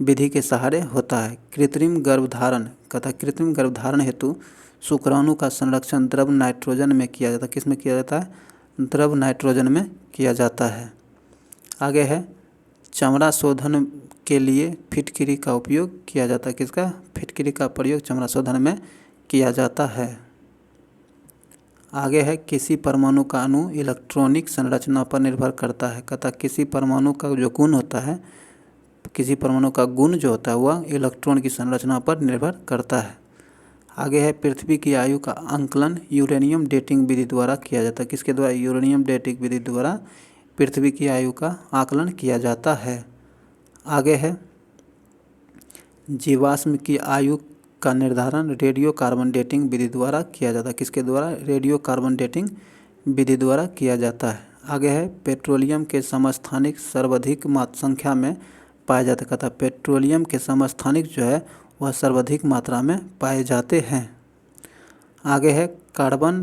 विधि के सहारे होता है। कृत्रिम गर्भधारण, कहता है कृत्रिम गर्भधारण हेतु शुक्राणु का संरक्षण द्रव नाइट्रोजन में किया जाता है। किस में किया जाता है? द्रव नाइट्रोजन में किया जाता है। आगे है, चमड़ा शोधन के लिए फिटकिरी का उपयोग किया जाता है। किसका? फिटकिरी का प्रयोग चमड़ा शोधन में किया जाता है। आगे है, किसी परमाणु का अणु इलेक्ट्रॉनिक संरचना पर निर्भर करता है। कहता किसी परमाणु का जो गुण होता है, किसी परमाणु का गुण जो होता है वह इलेक्ट्रॉन की संरचना पर निर्भर करता है। आगे है, पृथ्वी की आयु का आंकलन यूरेनियम डेटिंग विधि द्वारा किया जाता है। किसके द्वारा? यूरेनियम डेटिंग विधि द्वारा पृथ्वी की आयु का आकलन किया जाता है। आगे है, जीवाश्म की आयु का निर्धारण रेडियो कार्बन डेटिंग विधि द्वारा किया जाता है। किसके द्वारा? रेडियो कार्बन डेटिंग विधि द्वारा किया जाता है। आगे है, पेट्रोलियम के समस्थानिक सर्वाधिक संख्या में पाए जाते। कहता है पेट्रोलियम के समस्थानिक जो है वह सर्वाधिक मात्रा में पाए जाते हैं। आगे है, कार्बन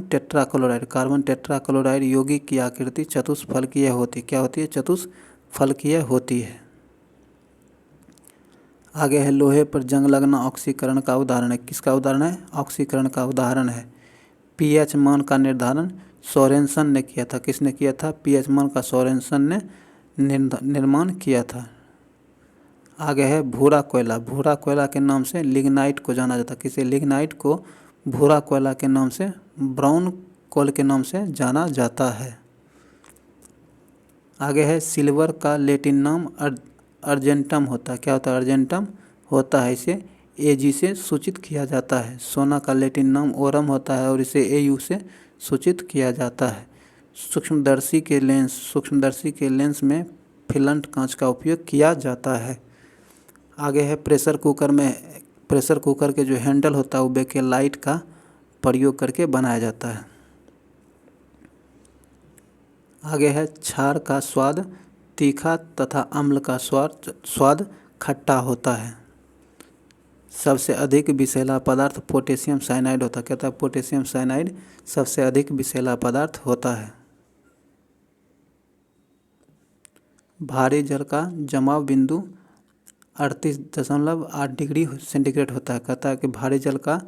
टेट्राक्लोराइड यौगिक की आकृति चतुष्फलकीय होती है। क्या होती है? चतुष्फलकीय होती है। आगे है, लोहे पर जंग लगना ऑक्सीकरण का उदाहरण है। किसका उदाहरण है? ऑक्सीकरण का उदाहरण है। pH मान का निर्धारण सोरेनसन ने किया था। किसने किया था? pH मान का सोरेनसन ने निर्माण किया था। आगे है, भूरा कोयला के नाम से लिग्नाइट को जाना जाता है। किसे? लिग्नाइट को भूरा कोयला के नाम से, ब्राउन कोल के नाम से जाना जाता है। आगे है, सिल्वर का लैटिन नाम अर्जेंटम होता है। क्या होता है? अर्जेंटम होता है। इसे Ag से सूचित किया जाता है। सोना का लैटिन नाम ओरम होता है और इसे Au से सूचित किया जाता है। सूक्ष्मदर्शी के लेंस में फिलंट कांच का उपयोग किया जाता है। आगे है, प्रेशर कुकर के जो हैंडल होता है वो बेकेलाइट का प्रयोग करके बनाया जाता है। आगे है, क्षार का स्वाद तीखा तथा अम्ल का स्वाद खट्टा होता है। सबसे अधिक विषैला पदार्थ पोटेशियम साइनाइड होता है। कहता है पोटेशियम साइनाइड सबसे अधिक विषैला पदार्थ होता है। भारी जल का जमाव बिंदु 38.8 डिग्री सेंटीग्रेड होता है। कहता है कि भारी जल का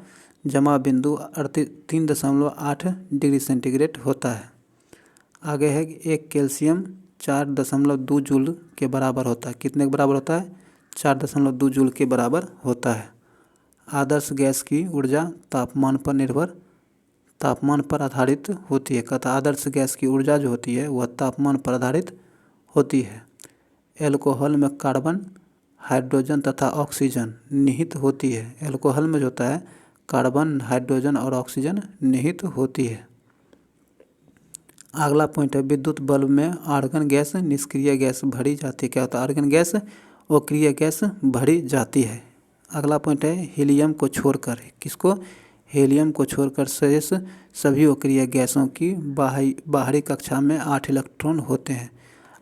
जमा बिंदु 3.8 डिग्री सेंटीग्रेड होता है। आगे है कि एक कैल्शियम 4.2 जूल के बराबर होता है। कितने के बराबर होता है? 4.2 जूल के बराबर होता है। आदर्श गैस की ऊर्जा तापमान पर आधारित होती है। कहता आदर्श गैस की ऊर्जा जो होती है वह तापमान पर आधारित होती है। एल्कोहल में कार्बन, हाइड्रोजन तथा ऑक्सीजन निहित होती है। एल्कोहल में जो होता है कार्बन, हाइड्रोजन और ऑक्सीजन निहित होती है। अगला पॉइंट है विद्युत बल्ब में आर्गन गैस निष्क्रिय गैस भरी जाती है। क्या होता है? आर्गन गैस अक्रिय गैस भरी जाती है। अगला पॉइंट है हीलियम को छोड़कर, किसको? हीलियम को छोड़कर शेष सभी अक्रिय गैसों की बाहरी कक्षा में 8 इलेक्ट्रॉन होते हैं।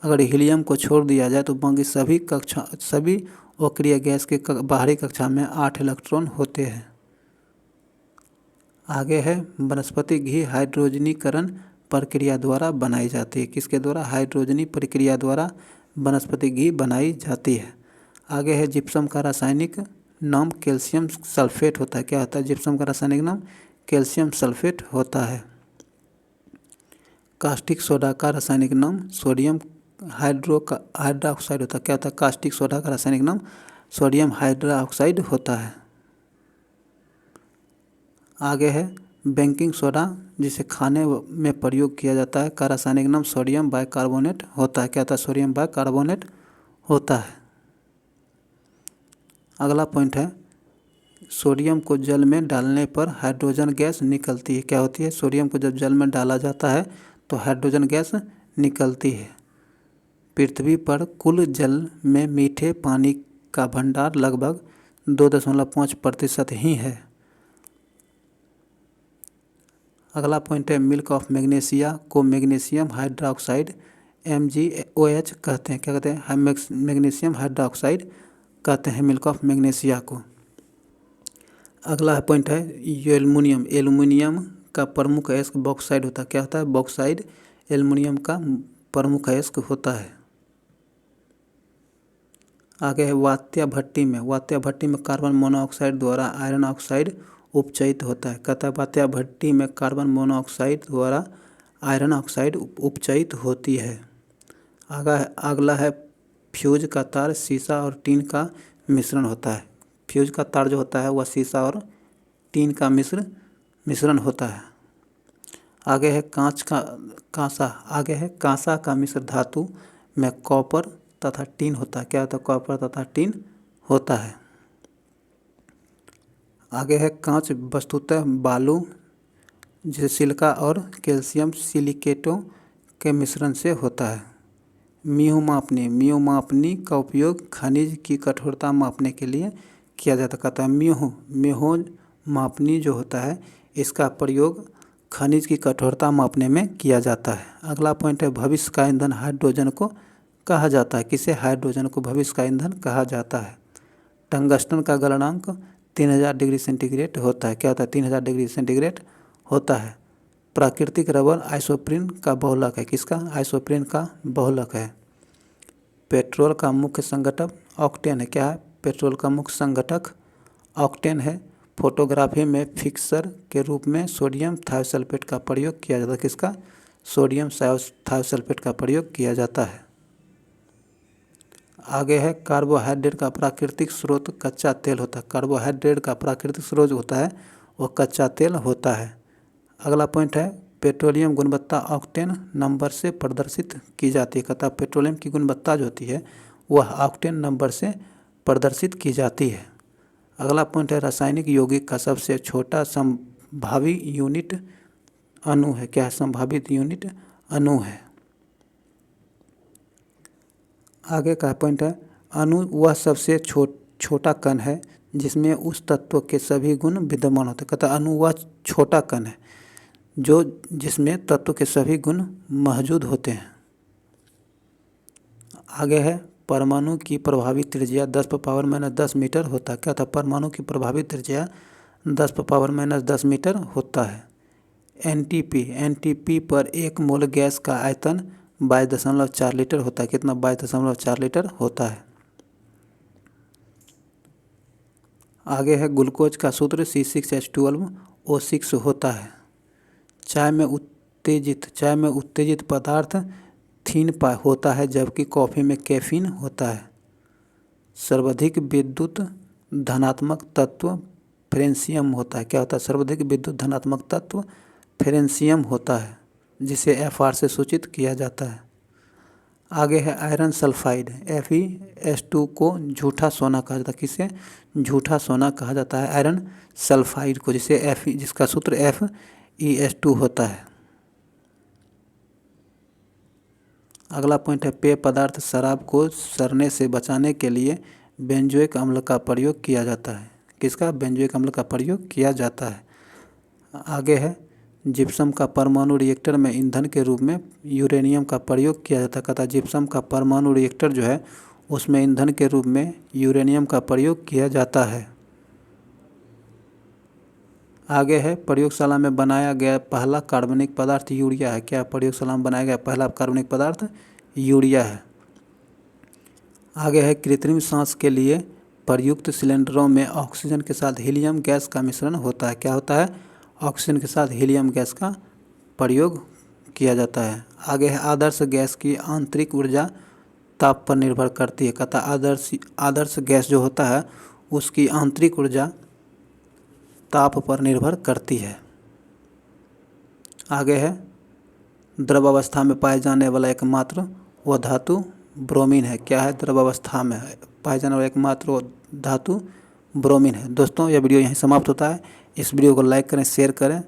अगर हीलियम को छोड़ दिया जाए तो बाकी सभी अक्रिय गैस के बाहरी कक्षा में 8 इलेक्ट्रॉन होते हैं। आगे है वनस्पति घी हाइड्रोजनीकरण प्रक्रिया द्वारा बनाई जाती है। किसके द्वारा? हाइड्रोजनी प्रक्रिया द्वारा वनस्पति घी बनाई जाती है। आगे है जिप्सम का रासायनिक नाम कैल्शियम सल्फेट होता है। क्या होता है? जिप्सम का रासायनिक नाम कैल्शियम सल्फेट होता है। कास्टिक सोडा का रासायनिक नाम सोडियम हाइड्रोक्साइड होता है। क्या होता है? कास्टिक सोडा का रासायनिक नाम सोडियम हाइड्रोक्साइड होता है। आगे है बेकिंग सोडा जिसे खाने में प्रयोग किया जाता है का रासायनिक नाम सोडियम बाइकार्बोनेट होता है। क्या होता है? सोडियम बाइकार्बोनेट होता है। अगला पॉइंट है सोडियम को जल में डालने पर हाइड्रोजन गैस निकलती है। क्या होती है? सोडियम को जब जल में डाला जाता है तो हाइड्रोजन गैस निकलती है। पृथ्वी पर कुल जल में मीठे पानी का भंडार लगभग 2.5% ही है। अगला पॉइंट है मिल्क ऑफ मैग्नीशिया को मैग्नीशियम हाइड्रोक्साइड MgOH कहते हैं। क्या कहते हैं? मैग्नीशियम हाइड्रोक्साइड कहते हैं मिल्क ऑफ मैग्नीशिया को। अगला पॉइंट है एल्युमिनियम। एल्युमिनियम का प्रमुख अयस्क बॉक्साइड होता है। क्या होता है? बॉक्साइड एल्युमिनियम का प्रमुख अयस्क होता है। आगे है वात्या भट्टी में कार्बन मोनोऑक्साइड द्वारा आयरन ऑक्साइड उपचयित होता है। कहता है वात्या भट्टी में कार्बन मोनोऑक्साइड द्वारा आयरन ऑक्साइड उपचयित होती है। अगला है फ्यूज का तार सीसा और टीन का मिश्रण होता है। फ्यूज का तार जो होता है वह सीसा और टीन का मिश्रण होता है। आगे है कांसा का मिश्र धातु में कॉपर तथा टीन होता है। क्या होता है? कॉपर तथा टीन होता है। आगे है कांच वस्तुतः बालू जैसे सिलिका और कैल्शियम सिलिकेटों के मिश्रण से होता है। म्यू मापनी का उपयोग खनिज की कठोरता मापने के लिए किया जाता है। कहता है म्यू मापनी जो होता है इसका प्रयोग खनिज की कठोरता मापने में किया जाता है। अगला पॉइंट है भविष्य का ईंधन हाइड्रोजन को कहा जाता है। किसे? हाइड्रोजन को भविष्य का ईंधन कहा जाता है। टंगस्टन का गलनांक 3000 डिग्री सेंटीग्रेड होता है। क्या होता है? 3000 डिग्री सेंटीग्रेड होता है। प्राकृतिक रबर आइसोप्रीन का बहुलक है। किसका? आइसोप्रीन का बहुलक है। पेट्रोल का मुख्य संघटक ऑक्टेन है। क्या है? पेट्रोल का मुख्य संघटक ऑक्टेन है। फोटोग्राफी में फिक्सर के रूप में सोडियम थायोसल्फेट का प्रयोग किया जाता है। किसका? सोडियम थायोसल्फेट का प्रयोग किया जाता है। आगे है कार्बोहाइड्रेट का प्राकृतिक स्रोत कच्चा तेल होता है। कार्बोहाइड्रेट का प्राकृतिक स्रोत होता है वो कच्चा तेल होता है। अगला पॉइंट है पेट्रोलियम गुणवत्ता ऑक्टेन नंबर से प्रदर्शित की जाती है। कहता है पेट्रोलियम की गुणवत्ता जो होती है वह ऑक्टेन नंबर से प्रदर्शित की जाती है। अगला पॉइंट है रासायनिक यौगिक का सबसे छोटा संभावी यूनिट अणु है। क्या है? संभावित यूनिट अणु है। आगे का पॉइंट है अणु वह सबसे छोटा कण है जिसमें उस तत्व के सभी गुण विद्यमान होते हैं। कहता है अणु वह छोटा कण है जिसमें तत्व के सभी गुण मौजूद होते हैं। आगे है परमाणु की प्रभावी त्रिज्या 10⁻⁻10 मीटर होता है। क्या था? परमाणु की प्रभावी त्रिज्या 10⁻⁻10 मीटर होता है। एनटीपी पर 1 मोल गैस का आयतन 22.4 लीटर होता है। कितना? 22.4 लीटर होता है। आगे है ग्लूकोज का सूत्र C6H12O6 होता है। चाय में उत्तेजित पदार्थ थीन होता है जबकि कॉफ़ी में कैफीन होता है। सर्वाधिक विद्युत धनात्मक तत्व फ्रेंशियम होता है। क्या होता है? सर्वाधिक विद्युत धनात्मक तत्व फ्रेंशियम होता है, जिसे Fr से सूचित किया जाता है। आगे है आयरन सल्फाइड Fe2 को झूठा सोना कहा जाता है। किसे झूठा सोना कहा जाता है? आयरन सल्फाइड को, जिसका सूत्र FeS2 होता है। अगला पॉइंट है पेय पदार्थ शराब को सड़ने से बचाने के लिए बेंजोइक अम्ल का प्रयोग किया जाता है। किसका? बेंजोइक अम्ल का प्रयोग किया जाता है। आगे है जिप्सम का परमाणु रिएक्टर में ईंधन के रूप में यूरेनियम का प्रयोग किया जाता है। कहता है जिप्सम का परमाणु रिएक्टर जो है उसमें ईंधन के रूप में यूरेनियम का प्रयोग किया जाता है। आगे है प्रयोगशाला में बनाया गया पहला कार्बनिक पदार्थ यूरिया है। क्या? प्रयोगशाला में बनाया गया पहला कार्बनिक पदार्थ यूरिया है। आगे है कृत्रिम सांस के लिए प्रयुक्त सिलेंडरों में ऑक्सीजन के साथ हीलियम गैस का मिश्रण होता है। क्या होता है? ऑक्सीजन के साथ हीलियम गैस का प्रयोग किया जाता है। आगे है आदर्श गैस की आंतरिक ऊर्जा ताप पर निर्भर करती है। कहता आदर्श गैस जो होता है उसकी आंतरिक ऊर्जा ताप पर निर्भर करती है। आगे है द्रवावस्था में पाए जाने वाला एकमात्र वो धातु ब्रोमीन है। क्या है? द्रवावस्था में पाए जाने वाला एकमात्र धातु ब्रोमीन है। दोस्तों, यह वीडियो यहीं समाप्त होता है। इस वीडियो को लाइक करें, शेयर करें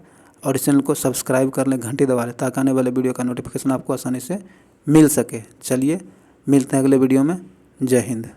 और इस चैनल को सब्सक्राइब कर लें, घंटी दबा लें ताकि आने वाले वीडियो का नोटिफिकेशन आपको आसानी से मिल सके। चलिए मिलते हैं अगले वीडियो में। जय हिंद।